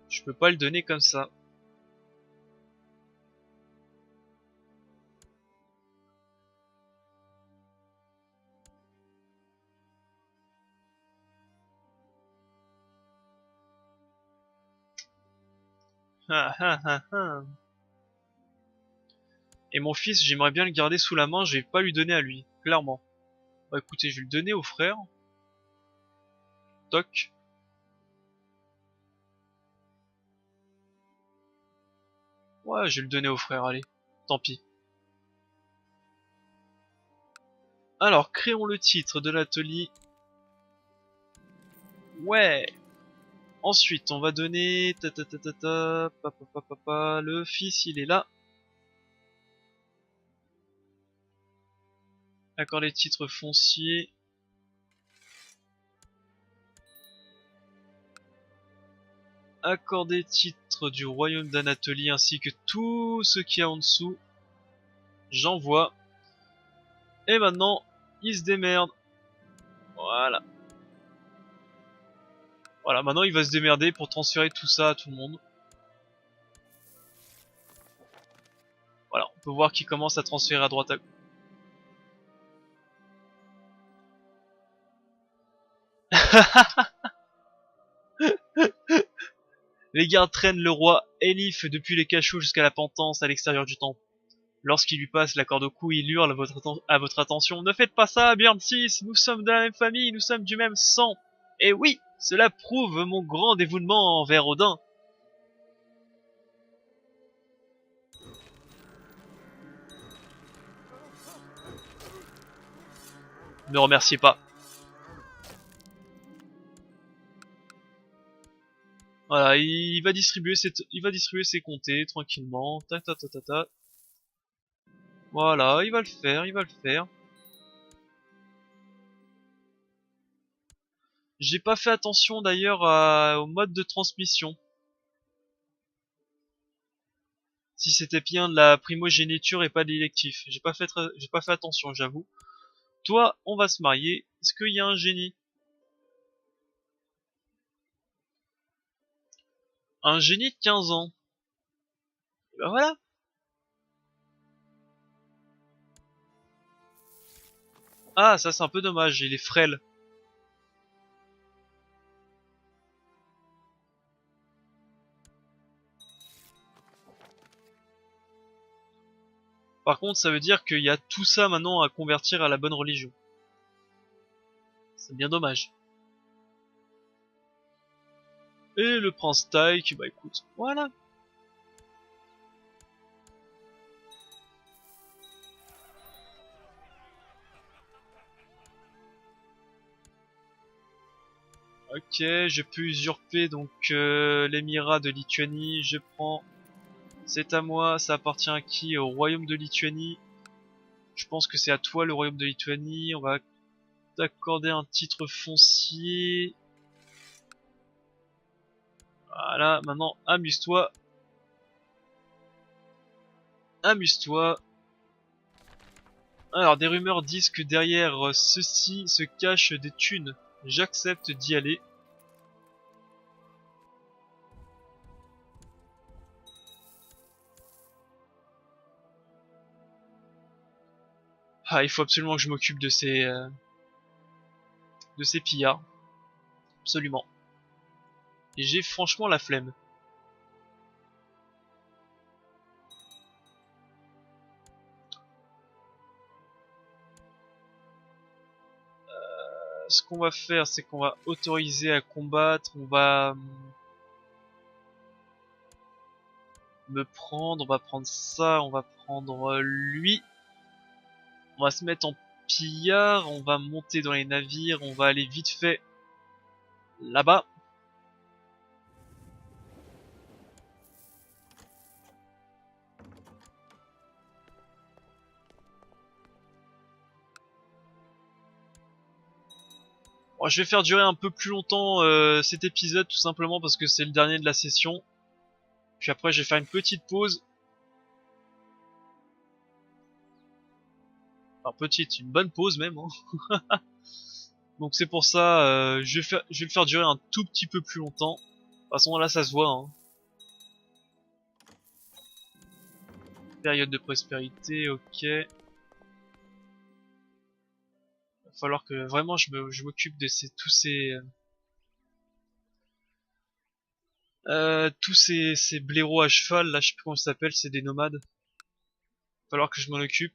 Je peux pas le donner comme ça. Ah, ah, ah, ah. Et mon fils, j'aimerais bien le garder sous la main, je vais pas lui donner à lui, clairement. Bah écoutez, je vais le donner au frère. Toc. Ouais, je vais le donner au frère, allez. Tant pis. Alors, créons le titre de l'atelier. Ouais. Ensuite, on va donner... Le fils, il est là. Accord les titres fonciers. Accorder titre du royaume d'Anatolie ainsi que tout ce qu'il y a en dessous. J'envoie. Et maintenant, il se démerde. Voilà. Voilà, maintenant il va se démerder pour transférer tout ça à tout le monde. Voilà, on peut voir qu'il commence à transférer à droite à gauche. Les gardes traînent le roi Elif depuis les cachots jusqu'à la pentance à l'extérieur du temple. Lorsqu'il lui passe la corde au cou, il hurle à votre attention. Ne faites pas ça, Björn 6, nous sommes de la même famille, nous sommes du même sang. Et oui, cela prouve mon grand dévouement envers Odin. Ne remerciez pas. Voilà, il va distribuer ses comtés tranquillement. Ta ta ta ta ta. Voilà, il va le faire, il va le faire. J'ai pas fait attention d'ailleurs au mode de transmission. Si c'était bien de la primogéniture et pas de l'électif. J'ai pas fait attention, j'avoue. Toi, on va se marier. Est-ce qu'il y a un génie? Un génie de 15 ans. Et ben voilà. Ah, ça c'est un peu dommage, il est frêle. Par contre, ça veut dire qu'il y a tout ça maintenant à convertir à la bonne religion. C'est bien dommage. Et le prince Tyke, bah écoute, voilà. Ok, je peux usurper donc l'émirat de Lituanie, je prends. C'est à moi, ça appartient à qui? Au royaume de Lituanie. Je pense que c'est à toi le royaume de Lituanie. On va t'accorder un titre foncier. Voilà, maintenant amuse-toi. Amuse-toi. Alors, des rumeurs disent que derrière ceci se cachent des thunes. J'accepte d'y aller. Ah, il faut absolument que je m'occupe de ces pillards. Absolument. Et j'ai franchement la flemme. Ce qu'on va faire, c'est qu'on va autoriser à combattre. On va on va prendre ça, on va prendre lui. On va se mettre en pillard, on va monter dans les navires, on va aller vite fait là-bas. Bon, je vais faire durer un peu plus longtemps cet épisode tout simplement parce que c'est le dernier de la session. Puis après je vais faire une petite pause. Enfin petite, une bonne pause même. Hein. Donc c'est pour ça, je vais le faire durer un tout petit peu plus longtemps. De toute façon là ça se voit. Hein. Période de prospérité, ok. Va falloir que vraiment je m'occupe de tous ces blaireaux à cheval, là je sais plus comment ça s'appelle, c'est des nomades. Va falloir que je m'en occupe.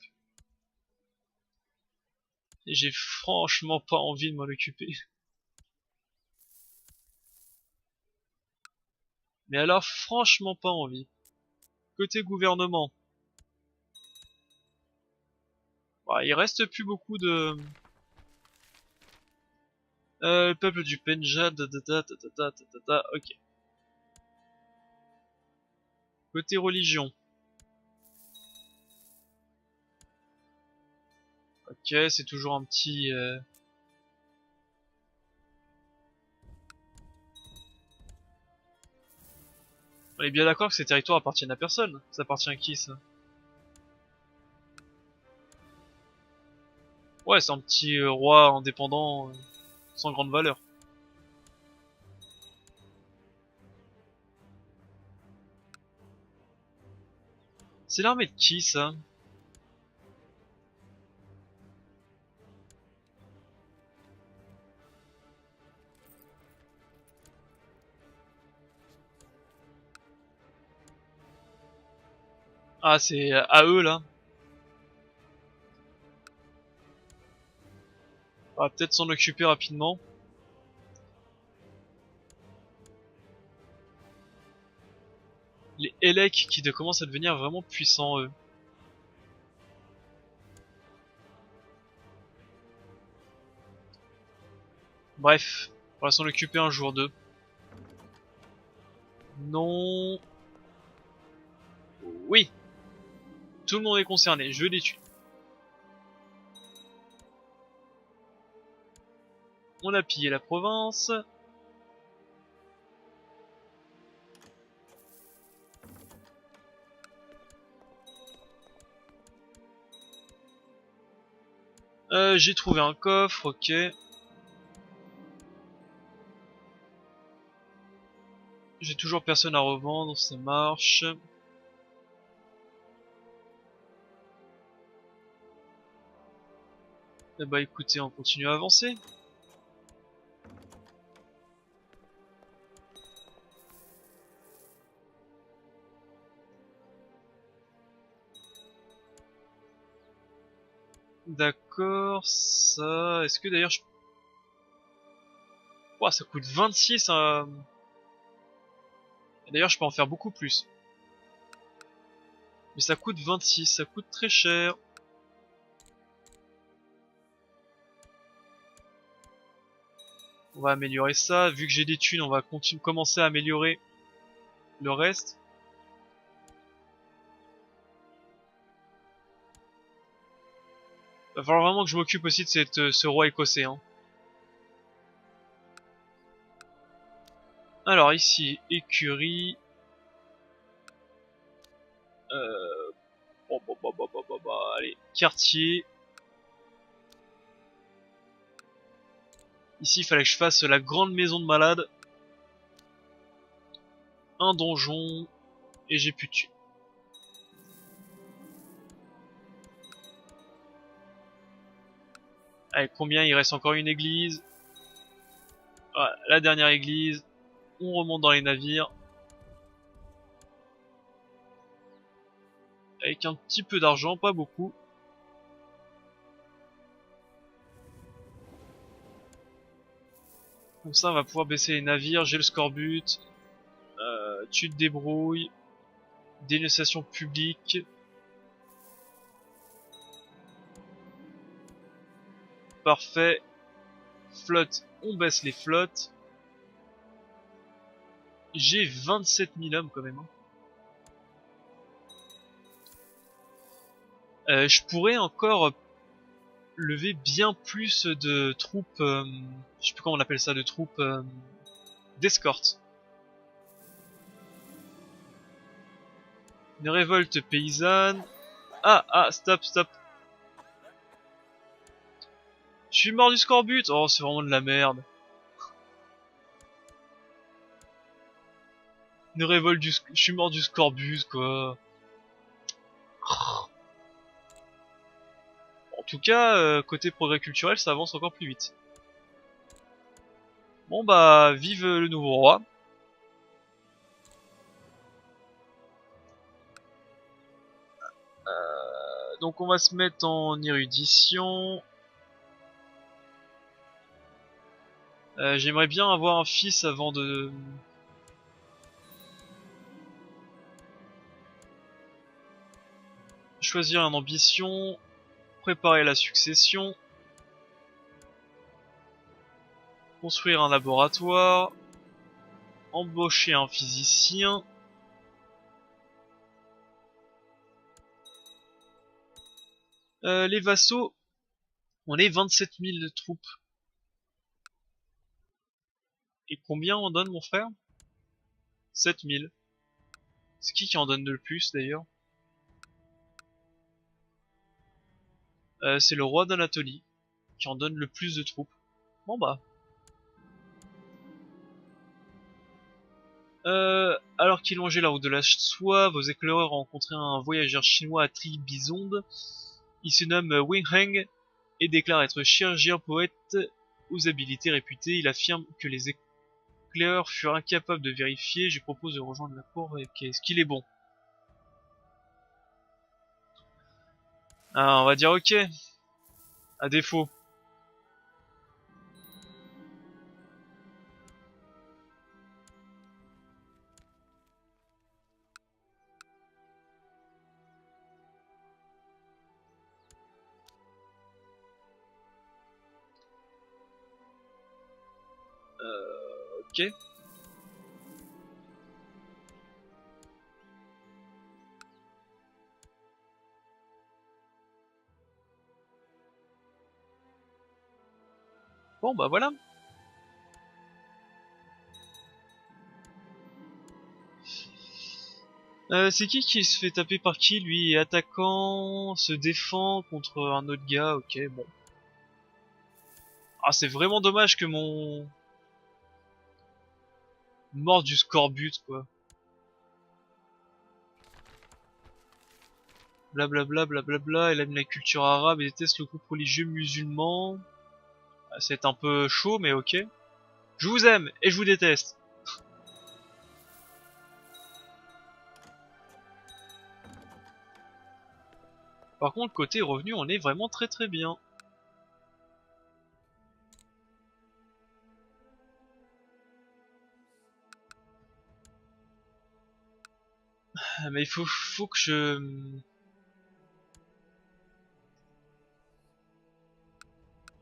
Et j'ai franchement pas envie de m'en occuper. Mais alors franchement pas envie. Côté gouvernement, bah, il reste plus beaucoup de... le peuple du Pendjab, ok. Côté religion, ok, c'est toujours un petit... On est bien d'accord que ces territoires appartiennent à personne. Ça appartient à qui, ça? Ouais, c'est un petit roi indépendant, sans grande valeur. C'est l'armée de qui, ça? Ah, c'est à eux, là. On va peut-être s'en occuper rapidement. Les Elec qui commencent à devenir vraiment puissants, eux. Bref, on va s'en occuper un jour d'eux. Non. Oui, tout le monde est concerné, je les tue. On a pillé la province. J'ai trouvé un coffre, ok. J'ai toujours personne à revendre, ça marche. Eh bah écoutez, on continue à avancer. D'accord, ça... Est-ce que d'ailleurs je... Ouah, ça coûte 26 hein. D'ailleurs je peux en faire beaucoup plus. Mais ça coûte 26, ça coûte très cher. On va améliorer ça. Vu que j'ai des thunes, on va commencer à améliorer le reste. Va falloir vraiment que je m'occupe aussi de ce roi écossais. Hein. Alors ici, écurie. Allez, quartier. Ici, il fallait que je fasse la grande maison de malade. Un donjon. Et j'ai plus de thunes. Allez, combien? Il reste encore une église. Voilà, la dernière église. On remonte dans les navires. Avec un petit peu d'argent, pas beaucoup. Comme ça, on va pouvoir baisser les navires. J'ai le scorbut. Tu te débrouilles. Dénonciation publique. Parfait. Flotte, on baisse les flottes. J'ai 27 000 hommes quand même. Hein. Je pourrais encore lever bien plus de troupes, je sais plus comment on appelle ça, de troupes d'escorte. Une révolte paysanne. Ah, stop, stop. Je suis mort du scorbut. Oh, c'est vraiment de la merde. Une révolte du... Je suis mort du scorbut, quoi. En tout cas, côté progrès culturel, ça avance encore plus vite. Bon bah, vive le nouveau roi. Donc on va se mettre en érudition. J'aimerais bien avoir un fils avant de... Choisir une ambition. Préparer la succession. Construire un laboratoire. Embaucher un physicien. Les vassaux. On est 27 000 troupes. Et combien on donne, mon frère? 7 000. C'est qui en donne le plus d'ailleurs? C'est le roi d'Anatolie qui en donne le plus de troupes. Bon bah. Alors qu'il longeait la route de la soie, vos éclaireurs ont rencontré un voyageur chinois à Tribizonde. Il se nomme Wing Heng et déclare être chirurgien poète aux habilités réputées. Il affirme que les éclaireurs furent incapables de vérifier. Je propose de rejoindre la cour. Est-ce qu'il est bon? Ah, on va dire ok, à défaut. Ok. Bon bah voilà. C'est qui se fait taper par qui? Lui est attaquant, se défend contre un autre gars, ok, bon. Ah, c'est vraiment dommage que mon mort du scorbut, quoi. Blablabla, blablabla, elle aime la culture arabe et déteste le groupe religieux musulman. Ah, c'est un peu chaud, mais ok. Je vous aime et je vous déteste. Par contre, côté revenu, on est vraiment très très bien. Ah, mais faut que je...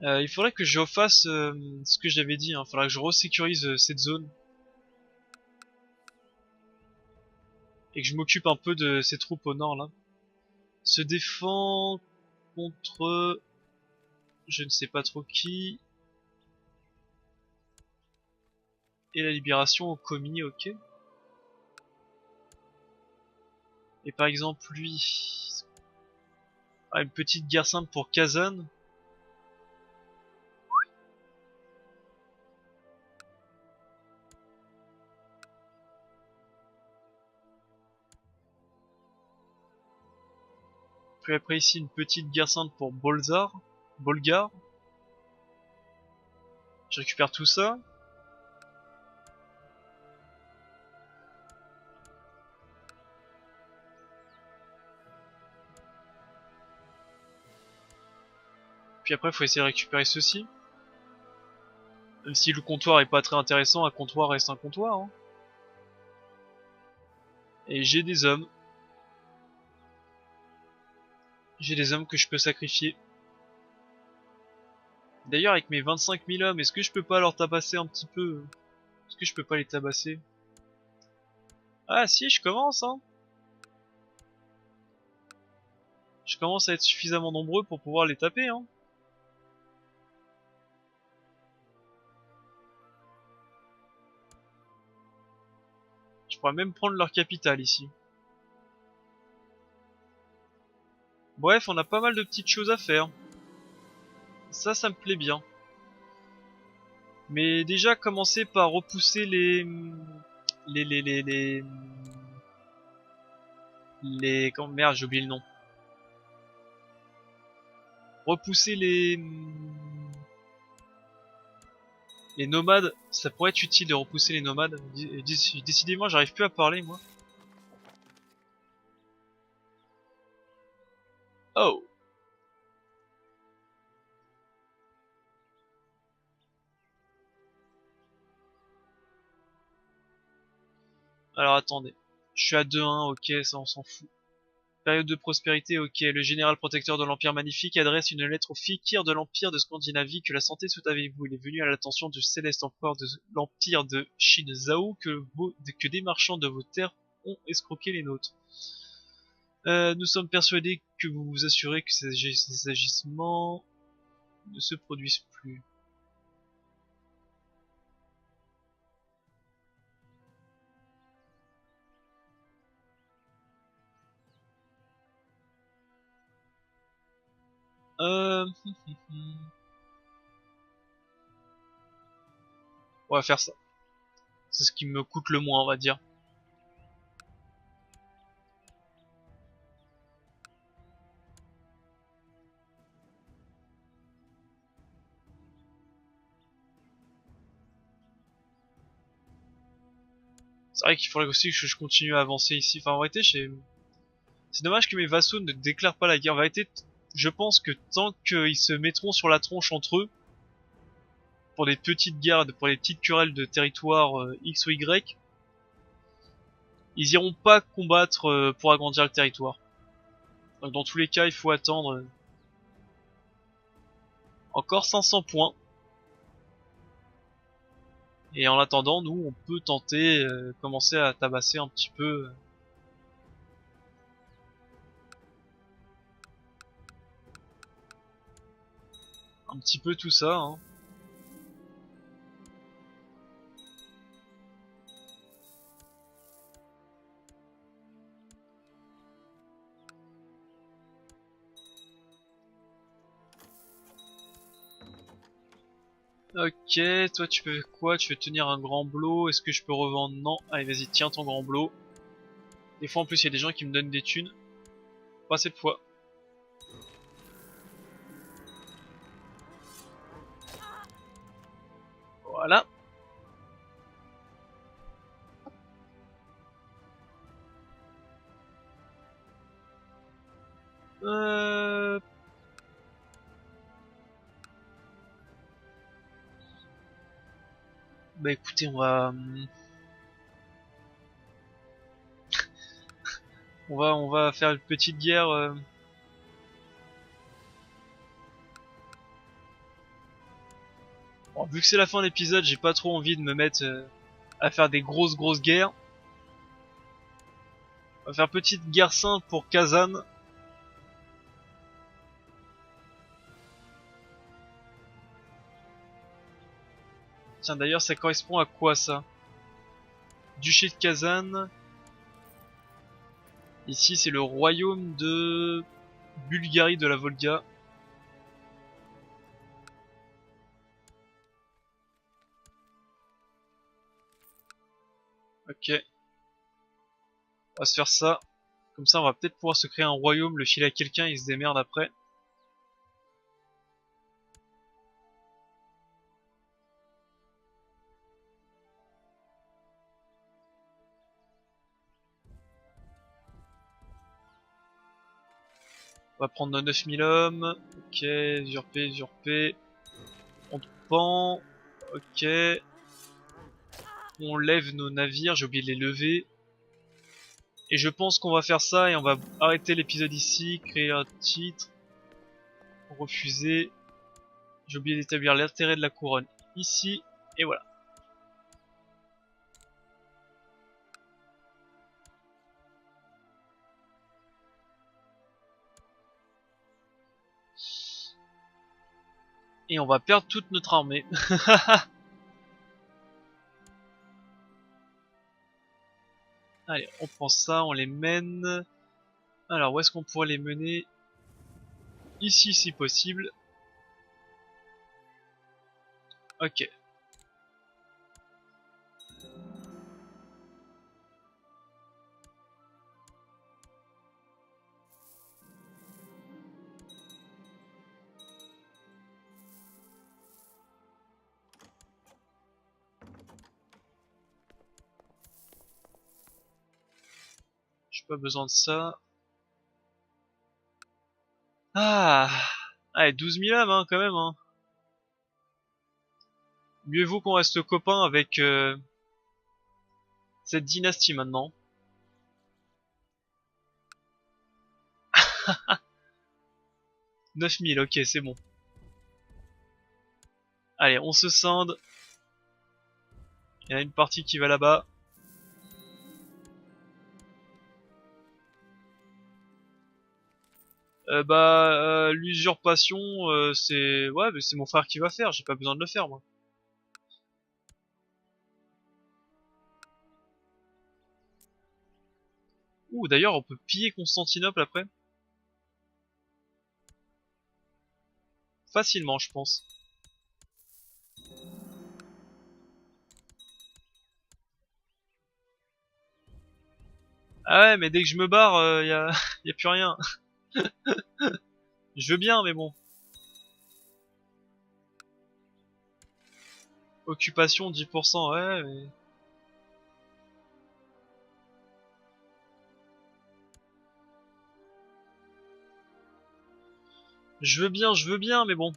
il faudrait que je refasse ce que j'avais dit, hein. Il faudrait que je resécurise cette zone. Et que je m'occupe un peu de ces troupes au nord, là. Se défend contre... Je ne sais pas trop qui. Et la libération au commis, ok. Et par exemple, lui... Ah, une petite guerre simple pour Kazan. Puis après ici, une petite guerre simple pour Bolgar. Je récupère tout ça. Puis après, il faut essayer de récupérer ceci. Même si le comptoir est pas très intéressant, un comptoir reste un comptoir, hein. Et j'ai des hommes. J'ai des hommes que je peux sacrifier. D'ailleurs, avec mes 25 000 hommes, est-ce que je peux pas leur tabasser un petit peu? Est-ce que je peux pas les tabasser? Ah si, je commence, hein. Je commence à être suffisamment nombreux pour pouvoir les taper, hein. Je pourrais même prendre leur capitale ici. Bref, on a pas mal de petites choses à faire. Ça me plaît bien. Mais déjà, commencer par repousser les... Comment... Merde, j'ai oublié le nom. Repousser les nomades, ça pourrait être utile de repousser les nomades. Décidément, j'arrive plus à parler, moi. Oh! Alors attendez. Je suis à 2-1, ok, ça on s'en fout. Période de prospérité, ok. Le général protecteur de l'Empire Magnifique adresse une lettre au Fikir de l'Empire de Scandinavie. Que la santé soit avec vous. Il est venu à l'attention du céleste empereur de l'Empire de Shin Zhao que des marchands de vos terres ont escroqué les nôtres. Nous sommes persuadés que vous vous assurez que ces agissements ne se produisent plus. Euh... On va faire ça. C'est ce qui me coûte le moins, on va dire. C'est vrai qu'il faudrait aussi que je continue à avancer ici. Enfin, en vérité, c'est dommage que mes vassaux ne déclarent pas la guerre. En vérité, je pense que tant qu'ils se mettront sur la tronche entre eux, pour des petites guerres, pour les petites querelles de territoire X ou Y, ils iront pas combattre pour agrandir le territoire. Donc dans tous les cas, il faut attendre encore 500 points. Et en attendant, nous, on peut tenter commencer à tabasser un petit peu tout ça. Hein. Ok, toi tu peux quoi? Tu veux tenir un grand blot? Est-ce que je peux revendre? Non. Allez, vas-y, tiens ton grand blot. Des fois en plus il y a des gens qui me donnent des thunes. Pas cette fois. Voilà. Euh... Bah écoutez, on va faire une petite guerre. Bon, vu que c'est la fin de l'épisode, j'ai pas trop envie de me mettre à faire des grosses guerres. On va faire petite guerre simple pour Kazan. Tiens d'ailleurs ça correspond à quoi ça? Duché de Kazan. Ici c'est le royaume de Bulgarie de la Volga. Ok, on va se faire ça. Comme ça on va peut-être pouvoir se créer un royaume, le filer à quelqu'un, il se démerde après. On va prendre nos 9000 hommes. Ok, usurpé. On te pend. Ok. On lève nos navires, j'ai oublié de les lever. Et je pense qu'on va faire ça et on va arrêter l'épisode ici, créer un titre, refuser. J'ai oublié d'établir l'intérêt de la couronne ici, et voilà. Et on va perdre toute notre armée. Allez, on prend ça, on les mène. Alors, où est-ce qu'on pourrait les mener? Ici, si possible. Ok. J'ai pas besoin de ça. Ah, allez, 12 000 âmes, hein, quand même, hein. Mieux vaut qu'on reste copains avec cette dynastie maintenant. 9000, ok, c'est bon. Allez, on se scinde. Il y en a une partie qui va là-bas. L'usurpation, c'est... Ouais, mais c'est mon frère qui va faire, j'ai pas besoin de le faire, moi. Ouh, d'ailleurs, on peut piller Constantinople après. facilement, je pense. Ah ouais, mais dès que je me barre, y a plus rien. Je veux bien, mais bon. Occupation 10%, ouais, mais... je veux bien, mais bon.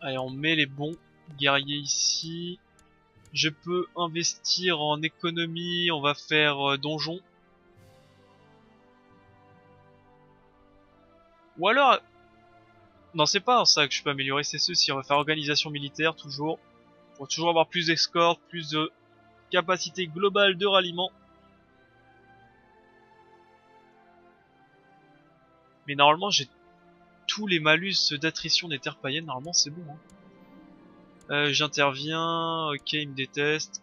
Allez, on met les bons guerriers ici. Je peux investir en économie, on va faire donjon. Ou alors... Non, c'est pas ça que je peux améliorer, c'est ceci. On va faire organisation militaire, toujours. Pour toujours avoir plus d'escorte, plus de capacité globale de ralliement. Mais normalement, j'ai tous les malus d'attrition des terres païennes. Normalement, c'est bon. Hein. J'interviens. Ok, il me déteste.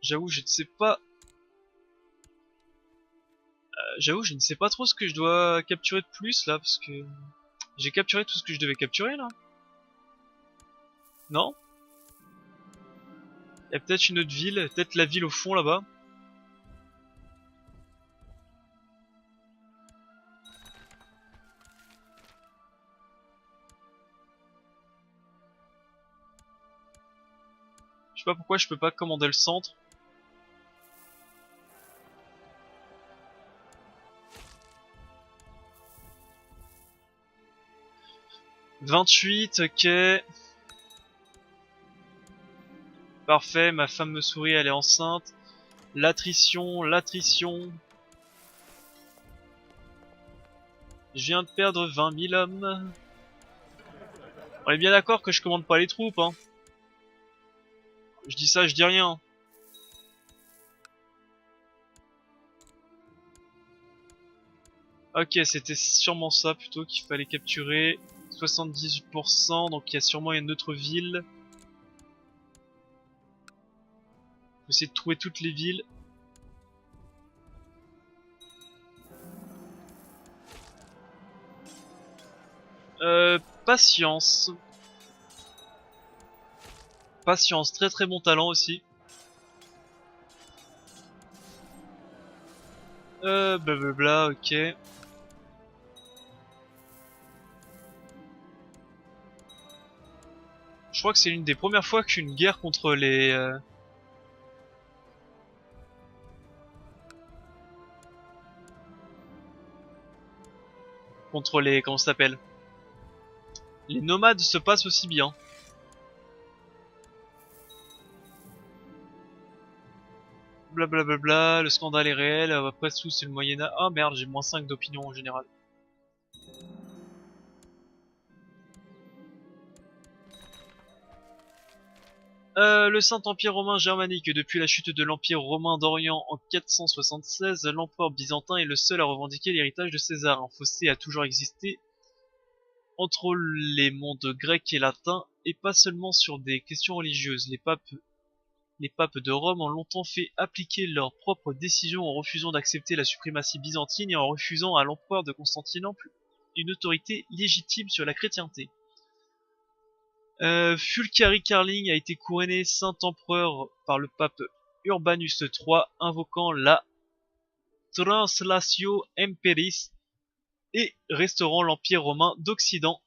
J'avoue, je ne sais pas... J'avoue, je ne sais pas trop ce que je dois capturer de plus, là, parce que... J'ai capturé tout ce que je devais capturer, là. Non? Il y a peut-être une autre ville, peut-être la ville au fond, là-bas. Je sais pas pourquoi je peux pas commander le centre. « 28, ok. Parfait, ma femme me sourit, elle est enceinte. L'attrition, l'attrition. Je viens de perdre 20 000 hommes. On est bien d'accord que je commande pas les troupes, hein. Je dis ça, je dis rien. Ok, c'était sûrement ça plutôt qu'il fallait capturer. 78%, donc il y a sûrement une autre ville. Faut essayer de trouver toutes les villes. Patience. Patience, très très bon talent aussi. Blablabla, ok. Je crois que c'est l'une des premières fois qu'une guerre contre les... contre les... comment ça s'appelle? Les nomades se passent aussi bien. Blablabla, le scandale est réel, après tout c'est le Moyen-Âge. Ah merde, j'ai moins 5 d'opinion en général. Le Saint-Empire romain germanique. Depuis la chute de l'Empire romain d'Orient en 476, l'empereur byzantin est le seul à revendiquer l'héritage de César. Un fossé a toujours existé entre les mondes grec et latin, et pas seulement sur des questions religieuses. Les papes de Rome ont longtemps fait appliquer leurs propres décisions en refusant d'accepter la suprématie byzantine et en refusant à l'empereur de Constantinople une autorité légitime sur la chrétienté. Fulcari Carling a été couronné saint-empereur par le pape Urbanus III, invoquant la Translatio Imperis et restaurant l'Empire romain d'Occident.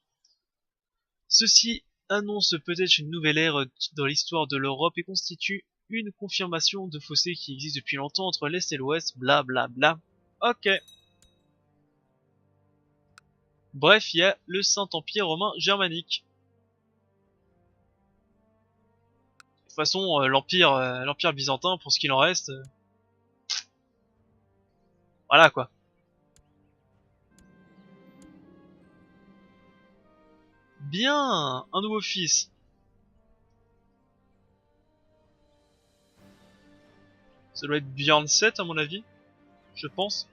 Ceci annonce peut-être une nouvelle ère dans l'histoire de l'Europe et constitue une confirmation de fossé qui existe depuis longtemps entre l'Est et l'Ouest, bla bla bla. Ok. Bref, il y a le Saint-Empire romain germanique. De toute façon, l'Empire byzantin, pour ce qu'il en reste, voilà quoi. Bien, un nouveau fils. Ça doit être Bjorn 7 à mon avis, je pense.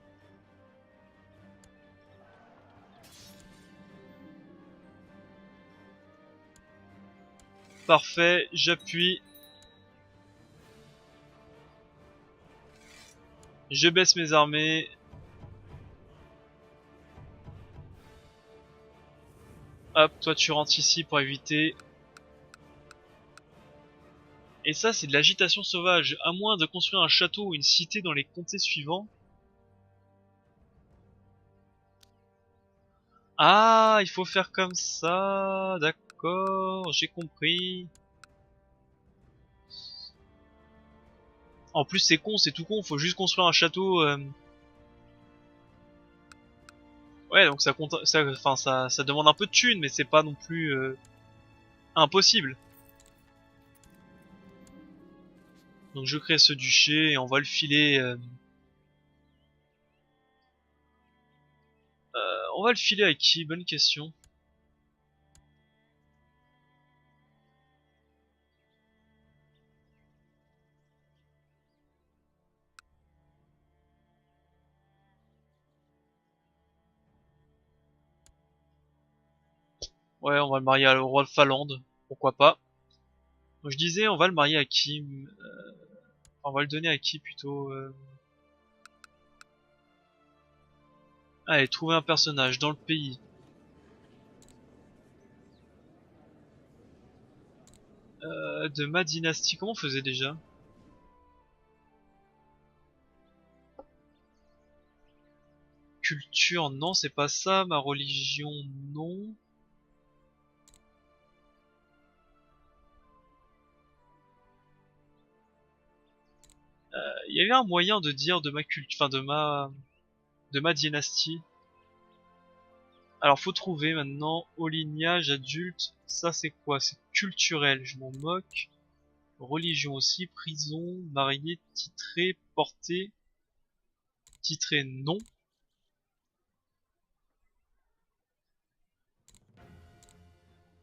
Parfait, j'appuie. Je baisse mes armées. Hop, toi tu rentres ici pour éviter. Et ça c'est de l'agitation sauvage. À moins de construire un château ou une cité dans les comtés suivants. Ah, il faut faire comme ça. D'accord, j'ai compris. En plus c'est con, c'est tout con. Faut juste construire un château. Ouais, donc ça compte, enfin ça demande un peu de thunes, mais c'est pas non plus impossible. Donc je crée ce duché et on va le filer. On va le filer à qui? Bonne question. Ouais, on va le marier au roi de Finlande, pourquoi pas. Donc je disais, on va le marier à qui? On va le donner à qui plutôt? Allez, trouver un personnage dans le pays. De ma dynastie, comment on faisait déjà? Culture, non, c'est pas ça. Ma religion, non. Il y avait un moyen de dire de ma culture, enfin de ma dynastie. Alors faut trouver maintenant au lignage adulte, ça c'est quoi? C'est culturel, je m'en moque. Religion aussi, prison, marié, titré, porté, titré non.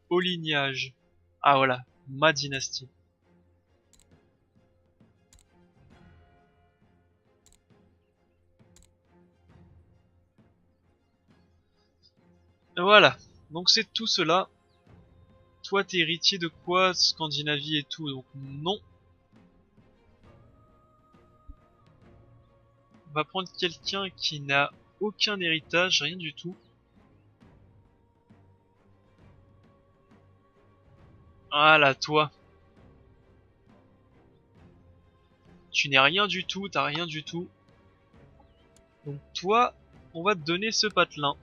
Au lignage. Ah voilà, ma dynastie. Voilà, donc c'est tout cela. Toi t'es héritier de quoi? Scandinavie et tout, donc non. On va prendre quelqu'un qui n'a aucun héritage, rien du tout. Voilà, toi. Tu n'es rien du tout, t'as rien du tout. Donc toi, on va te donner ce patelin.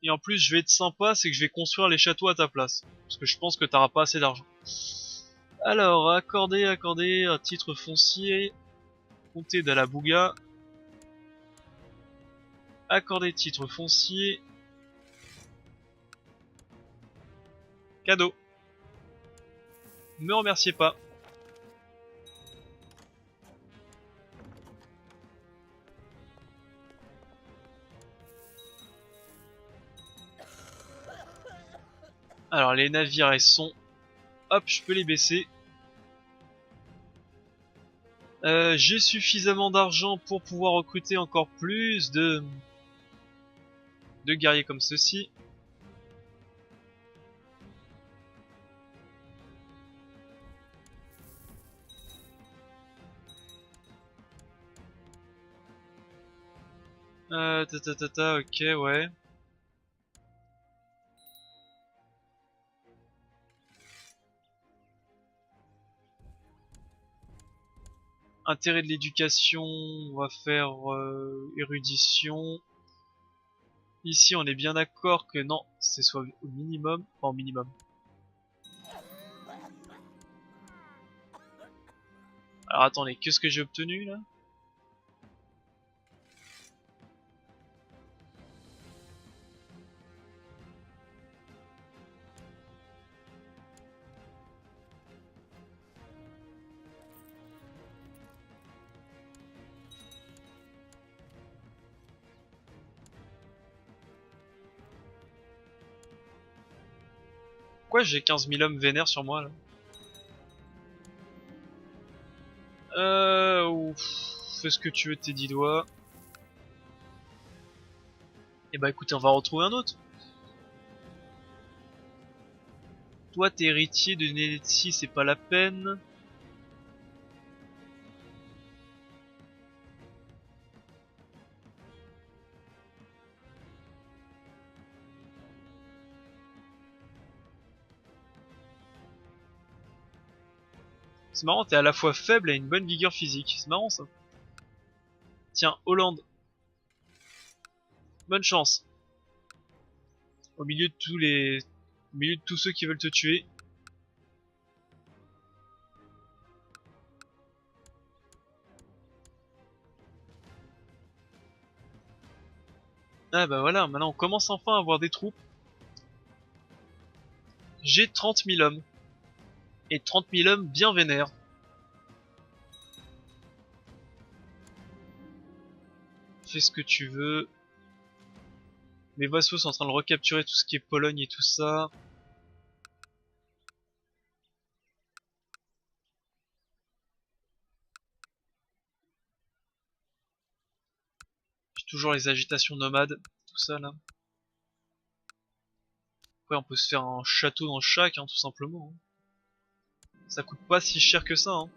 Et en plus, je vais être sympa, c'est que je vais construire les châteaux à ta place. Parce que je pense que t'auras pas assez d'argent. Alors, accorder un titre foncier. Comté d'Alabouga. Accorder titre foncier. Cadeau. Me remerciez pas. Alors, les navires, ils sont... Hop, je peux les baisser. J'ai suffisamment d'argent pour pouvoir recruter encore plus de guerriers comme ceci. Ok, ouais. Intérêt de l'éducation, on va faire érudition. Ici, on est bien d'accord que non, c'est soit au minimum, pas au minimum. Alors attendez, qu'est-ce que j'ai obtenu là? Pourquoi j'ai 15 000 hommes vénères sur moi là? Ouf, fais ce que tu veux de tes 10 doigts. Et bah écoutez, on va en retrouver un autre. Toi t'es héritier de Nenetsi, c'est pas la peine. C'est marrant, t'es à la fois faible et une bonne vigueur physique. C'est marrant ça. Tiens, Hollande. Bonne chance. Au milieu de au milieu de tous ceux qui veulent te tuer. Ah bah voilà, maintenant on commence enfin à avoir des troupes. J'ai 30 000 hommes. Et 30 000 hommes bien vénères. Fais ce que tu veux. Mes vassaux sont en train de recapturer tout ce qui est Pologne et tout ça. J'ai toujours les agitations nomades, tout ça là. Après on peut se faire un château dans chaque, hein, tout simplement. Ça coûte pas si cher que ça. Hein.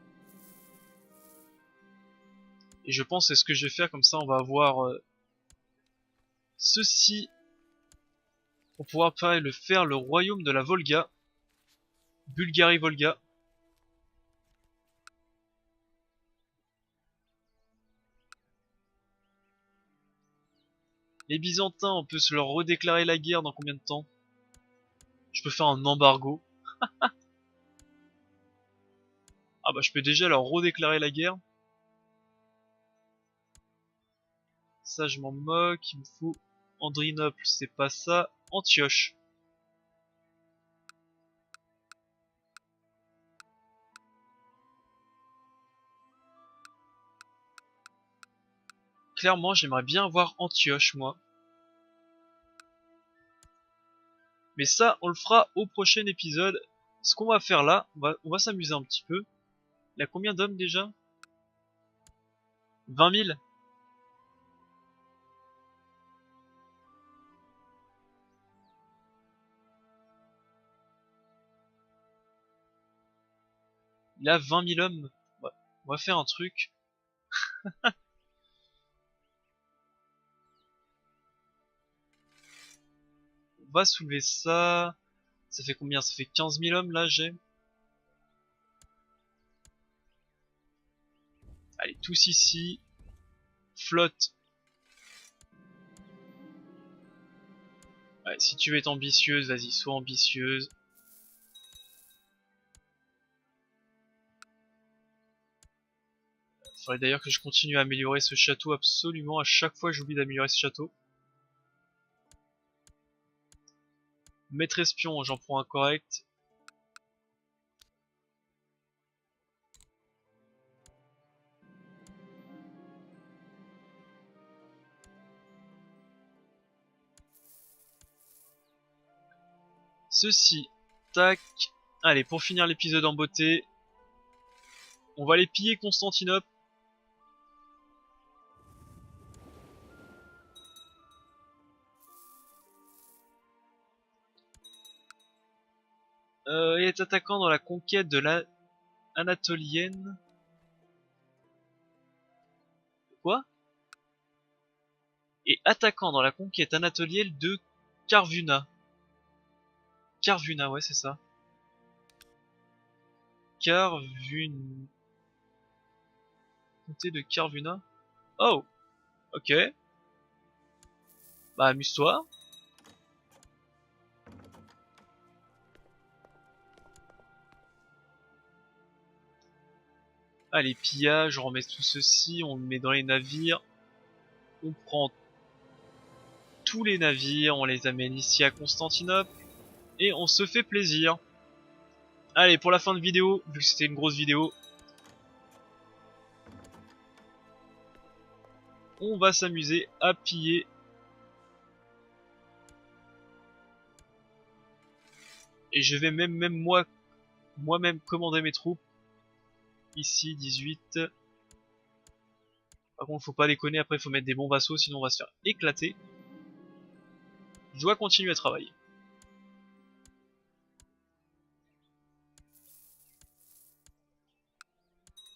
Et je pense que c'est ce que je vais faire, comme ça on va avoir ceci pour pouvoir faire le royaume de la Volga. Bulgarie-Volga. Les Byzantins, on peut se leur redéclarer la guerre dans combien de temps? Je peux faire un embargo. Ah bah je peux déjà leur redéclarer la guerre. Ça je m'en moque, il me faut Andrinople, c'est pas ça. Antioche. Clairement j'aimerais bien avoir Antioche moi. Mais ça on le fera au prochain épisode. Ce qu'on va faire là, on va s'amuser un petit peu. Il y a combien d'hommes déjà? 20 000. Il a 20 000 hommes. Ouais. On va faire un truc. On va soulever ça. Ça fait combien? Ça fait 15 000 hommes là j'ai. Allez, tous ici. Flotte. Ouais, si tu veux être ambitieuse, vas-y, sois ambitieuse. Il faudrait d'ailleurs que je continue à améliorer ce château absolument. À chaque fois j'oublie d'améliorer ce château. Maître espion, j'en prends un correct. Ceci, tac. Allez, pour finir l'épisode en beauté, on va aller piller Constantinople. Et est attaquant dans la conquête de la Anatolienne. Quoi? Et attaquant dans la conquête anatolienne de Karvuna. Karvuna, ouais, c'est ça. Karvuna. Comté de Karvuna. Oh, ok. Bah, amuse-toi. Allez, pillage, on remet tout ceci, on le met dans les navires. On prend tous les navires, on les amène ici à Constantinople. Et on se fait plaisir. Allez, pour la fin de vidéo, vu que c'était une grosse vidéo, on va s'amuser à piller Et je vais même moi-même commander mes troupes. Ici, 18. Par contre, faut pas déconner, après faut mettre des bons vassaux, sinon on va se faire éclater. Je dois continuer à travailler.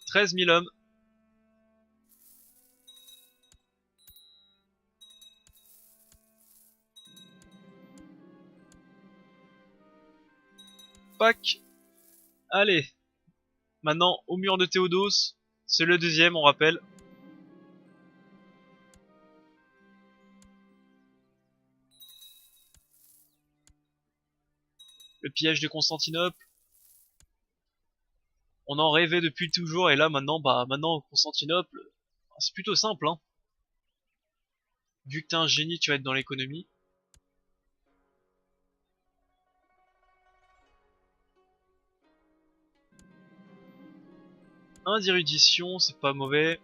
13 000 hommes. Pac. Allez. Maintenant, au mur de Théodose. C'est le deuxième, on rappelle. Le pillage de Constantinople. On en rêvait depuis toujours et là maintenant Constantinople, c'est plutôt simple hein. Vu que t'es un génie, tu vas être dans l'économie. Un d'érudition, c'est pas mauvais.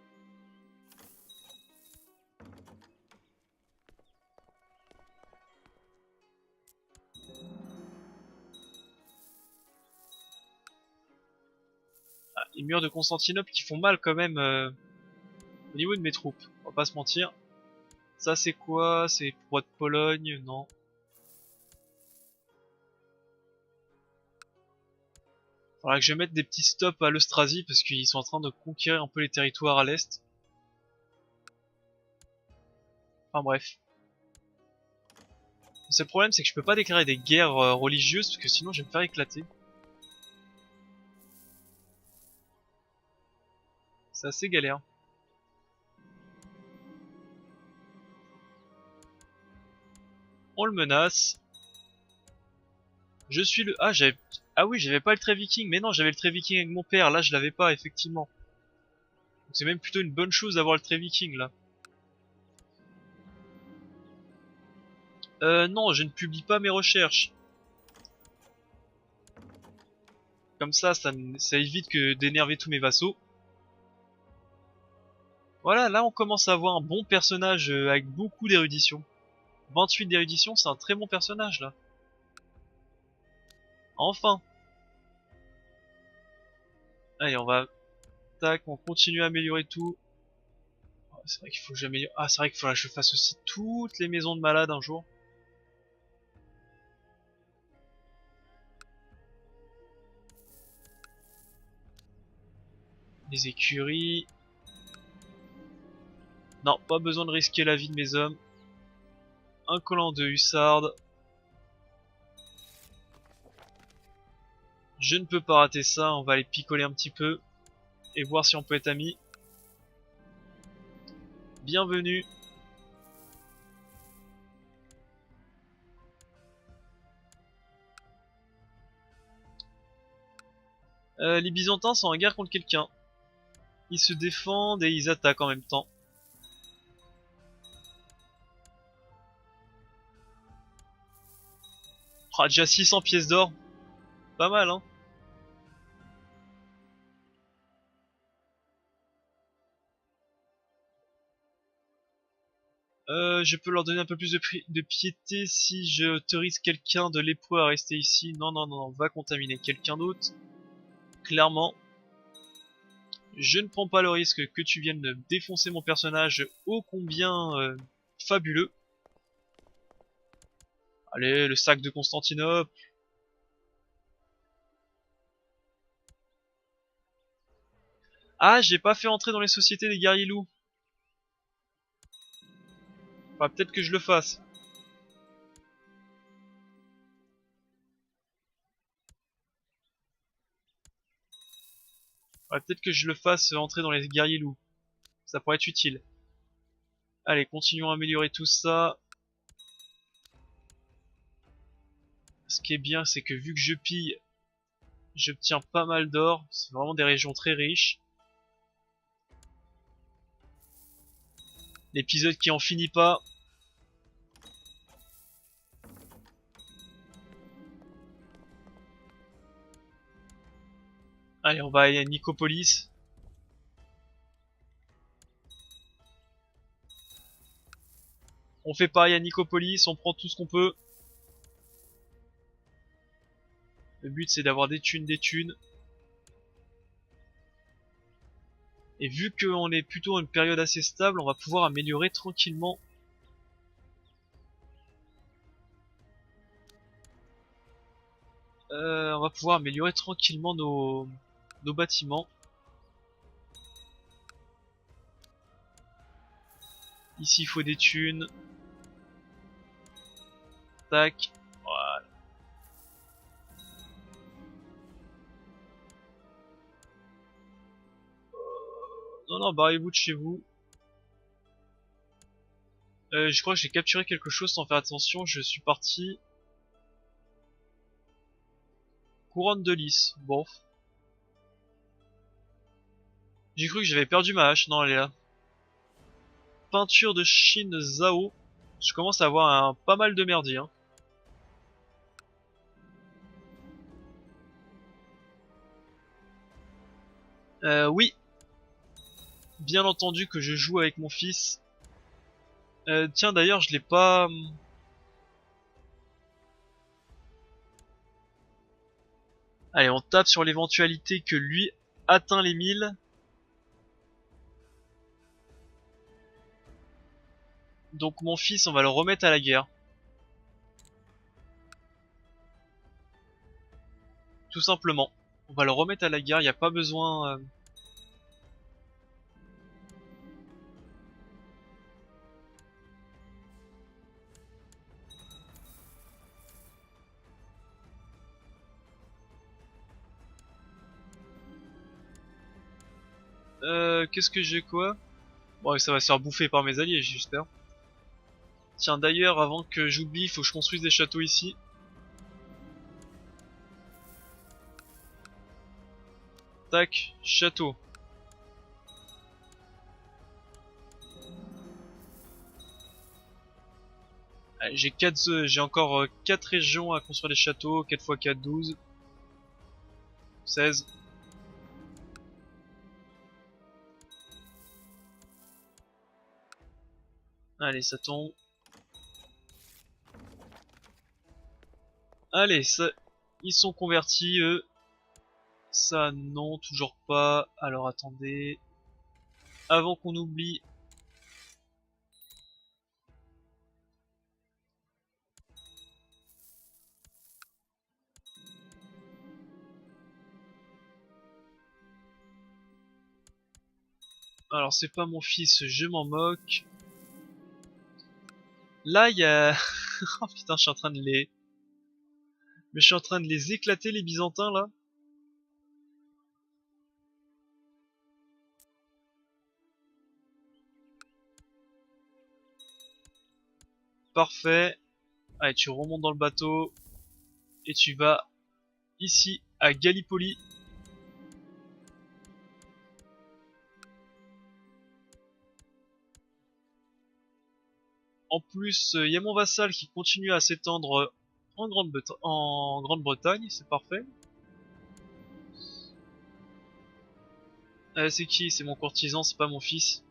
Ah, les murs de Constantinople qui font mal quand même au niveau de mes troupes, on va pas se mentir. Ça c'est quoi? C'est roi de Pologne? Non. Faudra que je mette des petits stops à l'Austrasie parce qu'ils sont en train de conquérir un peu les territoires à l'est. Enfin bref. Le seul problème c'est que je peux pas déclarer des guerres religieuses parce que sinon je vais me faire éclater. C'est assez galère. On le menace. Je suis le... Ah oui, j'avais pas le trait viking. Mais non, j'avais le trait viking avec mon père. Là, je l'avais pas, effectivement. Donc c'est même plutôt une bonne chose d'avoir le trait viking, là. Non, je ne publie pas mes recherches. Comme ça évite que d'énerver tous mes vassaux. Voilà, là on commence à avoir un bon personnage avec beaucoup d'érudition. 28 d'érudition, c'est un très bon personnage, là. Enfin. Allez, on va... Tac, on continue à améliorer tout. C'est vrai qu'il faut que j'améliore... Ah, c'est vrai qu'il faudra que je fasse aussi toutes les maisons de malades un jour. Les écuries... Non, pas besoin de risquer la vie de mes hommes. Un collant de hussardes. Je ne peux pas rater ça, on va aller picoler un petit peu. Et voir si on peut être amis. Bienvenue. Les Byzantins sont en guerre contre quelqu'un. Ils se défendent et ils attaquent en même temps. Ah, déjà 600 pièces d'or. Pas mal, hein. Je peux leur donner un peu plus de piété si je autorise quelqu'un de lépreux à rester ici. Non, non, non, on va contaminer quelqu'un d'autre. Clairement. Je ne prends pas le risque que tu viennes de défoncer mon personnage ô combien fabuleux. Allez, le sac de Constantinople. Ah, j'ai pas fait entrer dans les sociétés des guerriers loups. Enfin, peut-être que je le fasse. Ouais, peut-être que je le fasse entrer dans les guerriers loups. Ça pourrait être utile. Allez, continuons à améliorer tout ça. Ce qui est bien, c'est que vu que je pille, j'obtiens pas mal d'or. C'est vraiment des régions très riches. L'épisode qui en finit pas. Allez, on va aller à Nicopolis. On fait pareil à Nicopolis, on prend tout ce qu'on peut. Le but c'est d'avoir des thunes, des thunes. Et vu qu'on est plutôt à une période assez stable, on va pouvoir améliorer tranquillement. On va pouvoir améliorer tranquillement nos bâtiments. Ici il faut des thunes. Tac. Voilà. Non, non, barrez-vous de chez vous. Je crois que j'ai capturé quelque chose sans faire attention. Je suis parti. Couronne de lys. Bon. J'ai cru que j'avais perdu ma hache. Non, elle est là. Peinture de Chine Zhao. Je commence à avoir pas mal de merdier. Hein. Oui. Bien entendu que je joue avec mon fils. Tiens, d'ailleurs, je l'ai pas... Allez, on tape sur l'éventualité que lui atteint les 1000. Donc mon fils, on va le remettre à la guerre. Tout simplement. On va le remettre à la guerre, il n'y a pas besoin... qu'est-ce que j'ai quoi? Bon, ça va se faire bouffer par mes alliés, j'espère. Tiens, d'ailleurs, avant que j'oublie, il faut que je construise des châteaux ici. Tac, château. J'ai encore 4 régions à construire des châteaux. 4 x 4, 12. 16. Allez, ça tombe. Allez, ça, ils sont convertis, eux. Ça, non, toujours pas. Alors, attendez. Avant qu'on oublie... Alors, c'est pas mon fils, je m'en moque. Là, il y a... oh putain, je suis en train de les... Mais je suis en train de les éclater, les Byzantins, là. Parfait. Allez, tu remontes dans le bateau. Et tu vas ici, à Gallipoli. En plus, il y a mon vassal qui continue à s'étendre en Grande-Bretagne, c'est parfait. C'est qui? C'est mon courtisan, c'est pas mon fils.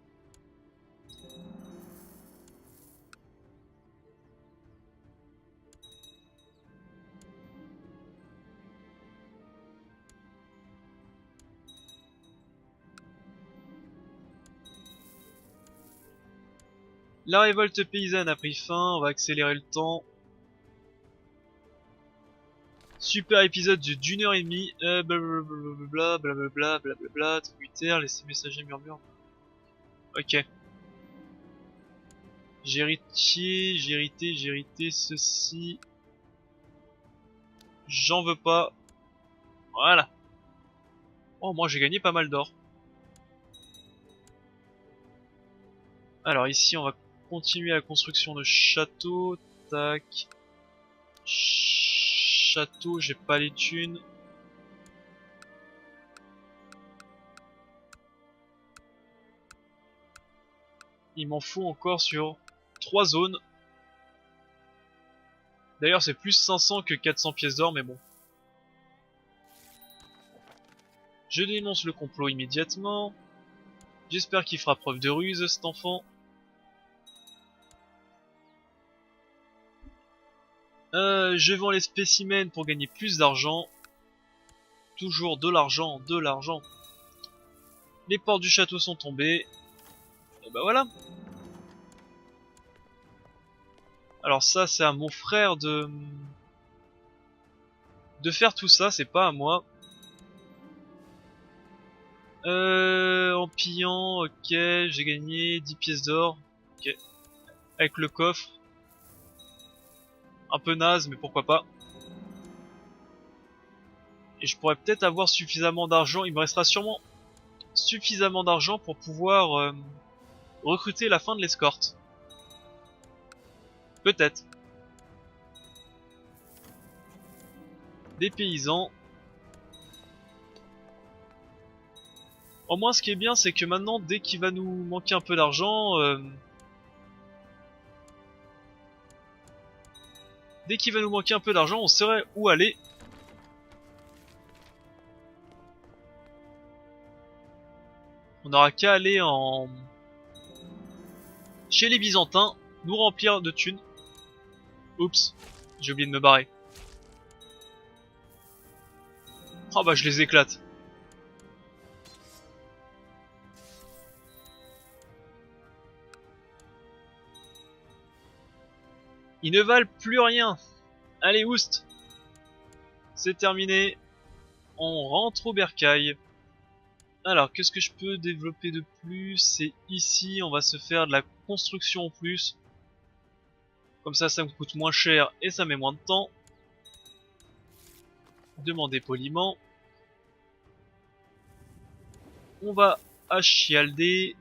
La révolte paysanne a pris fin, on va accélérer le temps. Super épisode d'une heure et demie. Blablabla, blablabla, blablabla, tributaire, laissez messager murmure. Ok. J'ai hérité ceci. J'en veux pas. Voilà. Oh, moi j'ai gagné pas mal d'or. Alors ici on va continuer la construction de châteaux. Tac. Château, j'ai pas les thunes. Il m'en faut encore sur 3 zones. D'ailleurs c'est plus 500 que 400 pièces d'or mais bon. Je dénonce le complot immédiatement. J'espère qu'il fera preuve de ruse cet enfant. Je vends les spécimens pour gagner plus d'argent. toujours de l'argent, de l'argent. Les portes du château sont tombées. Et bah voilà. Alors ça, c'est à mon frère de faire tout ça, c'est pas à moi. En pillant, ok, j'ai gagné 10 pièces d'or. Ok. Avec le coffre. Un peu naze, mais pourquoi pas. Et je pourrais peut-être avoir suffisamment d'argent. Il me restera sûrement suffisamment d'argent pour pouvoir recruter la fin de l'escorte. Peut-être. Des paysans. Au moins, ce qui est bien, c'est que maintenant, dès qu'il va nous manquer un peu d'argent, on saurait où aller. On aura qu'à aller chez les Byzantins, nous remplir de thunes. Oups, j'ai oublié de me barrer. Oh bah je les éclate. Ils ne valent plus rien. Allez, oust. C'est terminé. On rentre au bercail. Alors, qu'est-ce que je peux développer de plus? C'est ici, on va se faire de la construction en plus. Comme ça me coûte moins cher et ça met moins de temps. Demander poliment. On va à Chialdé.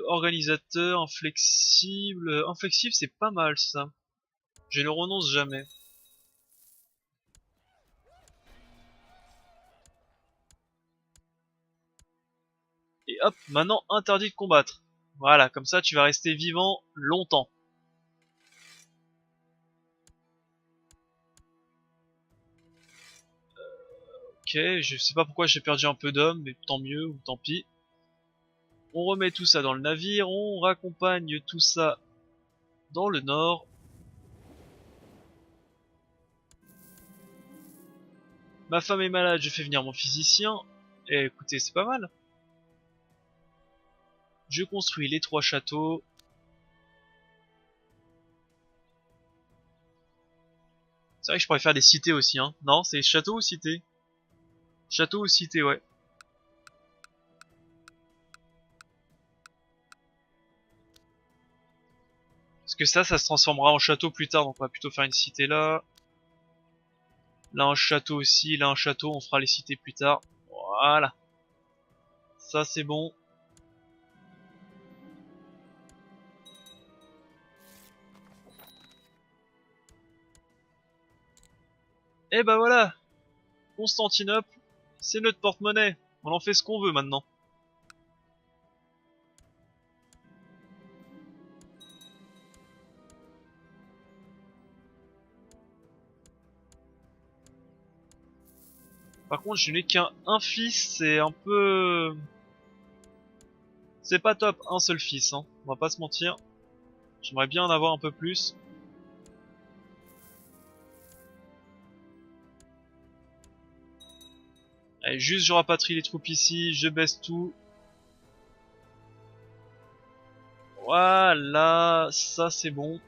Organisateur, inflexible. Inflexible, c'est pas mal ça. Je ne renonce jamais. Et hop, maintenant interdit de combattre. Voilà, comme ça tu vas rester vivant longtemps. Ok, je sais pas pourquoi j'ai perdu un peu d'hommes, mais tant mieux ou tant pis. On remet tout ça dans le navire, on raccompagne tout ça dans le nord. Ma femme est malade, je fais venir mon physicien. Et écoutez, c'est pas mal. Je construis les 3 châteaux. C'est vrai que je pourrais faire des cités aussi, hein. Non, c'est château ou cité? Château ou cité, ouais. Parce que ça se transformera en château plus tard, donc on va plutôt faire une cité là. Là un château aussi, là un château, on fera les cités plus tard. Voilà. Ça c'est bon. Et bah voilà. Constantinople, c'est notre porte-monnaie. On en fait ce qu'on veut maintenant. Par contre, je n'ai qu'un fils, c'est un peu... C'est pas top, un seul fils, hein. On va pas se mentir. J'aimerais bien en avoir un peu plus. Allez, juste je rapatrie les troupes ici, je baisse tout. Voilà, ça c'est bon.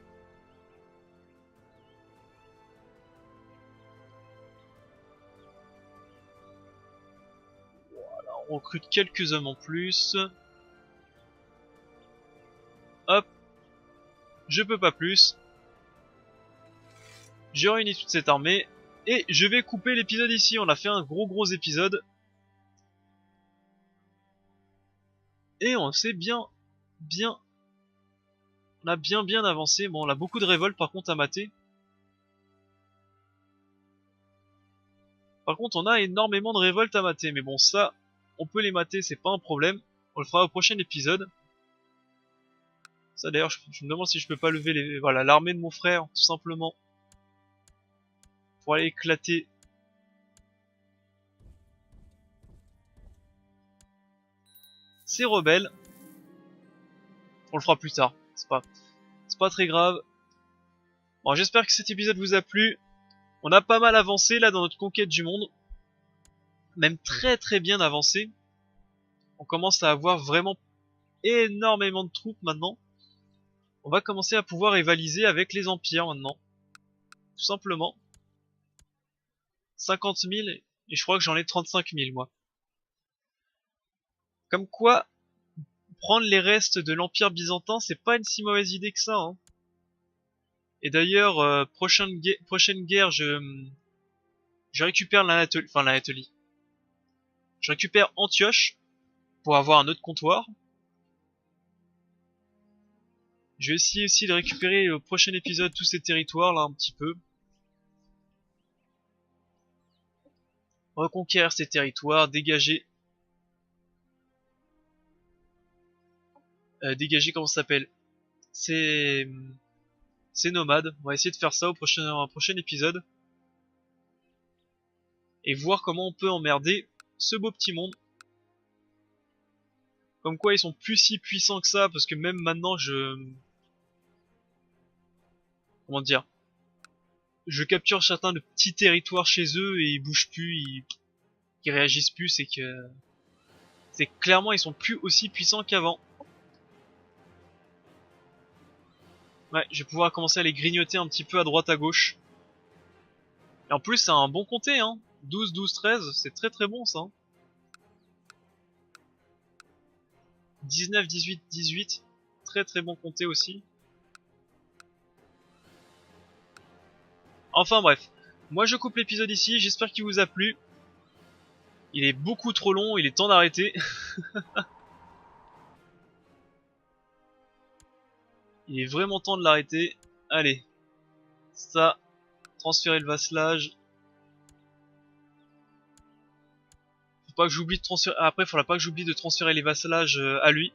On recrute quelques hommes en plus. Hop, je peux pas plus. J'ai réuni toute cette armée. Et je vais couper l'épisode ici, on a fait un gros épisode. Et on s'est bien... On a bien avancé. Bon, on a beaucoup de révoltes par contre à mater. Par contre, on a énormément de révoltes à mater. Mais bon, ça, on peut les mater, c'est pas un problème. On le fera au prochain épisode. Ça d'ailleurs, je me demande si je peux pas lever voilà, l'armée de mon frère, tout simplement. Pour aller éclater ces rebelles. On le fera plus tard. C'est pas très grave. Bon, j'espère que cet épisode vous a plu. On a pas mal avancé là dans notre conquête du monde. Même très très bien avancé. On commence à avoir vraiment énormément de troupes maintenant. On va commencer à pouvoir rivaliser avec les empires maintenant. Tout simplement. 50 000 et je crois que j'en ai 35 000 moi. Comme quoi, prendre les restes de l'empire byzantin, c'est pas une si mauvaise idée que ça. Hein. Et d'ailleurs, prochaine guerre, je récupère l'Anatolie. Je récupère Antioche pour avoir un autre comptoir. Je vais essayer aussi de récupérer au prochain épisode tous ces territoires là un petit peu. Reconquérir ces territoires, dégager. Dégager comment ça s'appelle? C'est nomades. On va essayer de faire ça au prochain épisode. Et voir comment on peut emmerder ce beau petit monde. Comme quoi ils sont plus si puissants que ça, parce que même maintenant comment dire, je capture certains de petits territoires chez eux et ils bougent plus, ils réagissent plus, c'est clairement ils sont plus aussi puissants qu'avant. Ouais, je vais pouvoir commencer à les grignoter un petit peu à droite à gauche. Et en plus c'est un bon comté hein, 12, 12, 13, c'est très très bon ça. 19, 18, 18, très très bon comté aussi. Enfin bref, moi je coupe l'épisode ici, j'espère qu'il vous a plu. Il est beaucoup trop long, il est temps d'arrêter. Il est vraiment temps de l'arrêter. Allez, ça, transférer le vasselage. Faut pas que j'oublie de transférer. Après, faudra pas que j'oublie de transférer les vassalages à lui.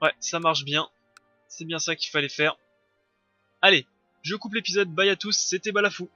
Ouais, ça marche bien. C'est bien ça qu'il fallait faire. Allez, je coupe l'épisode. Bye à tous, c'était Balafou.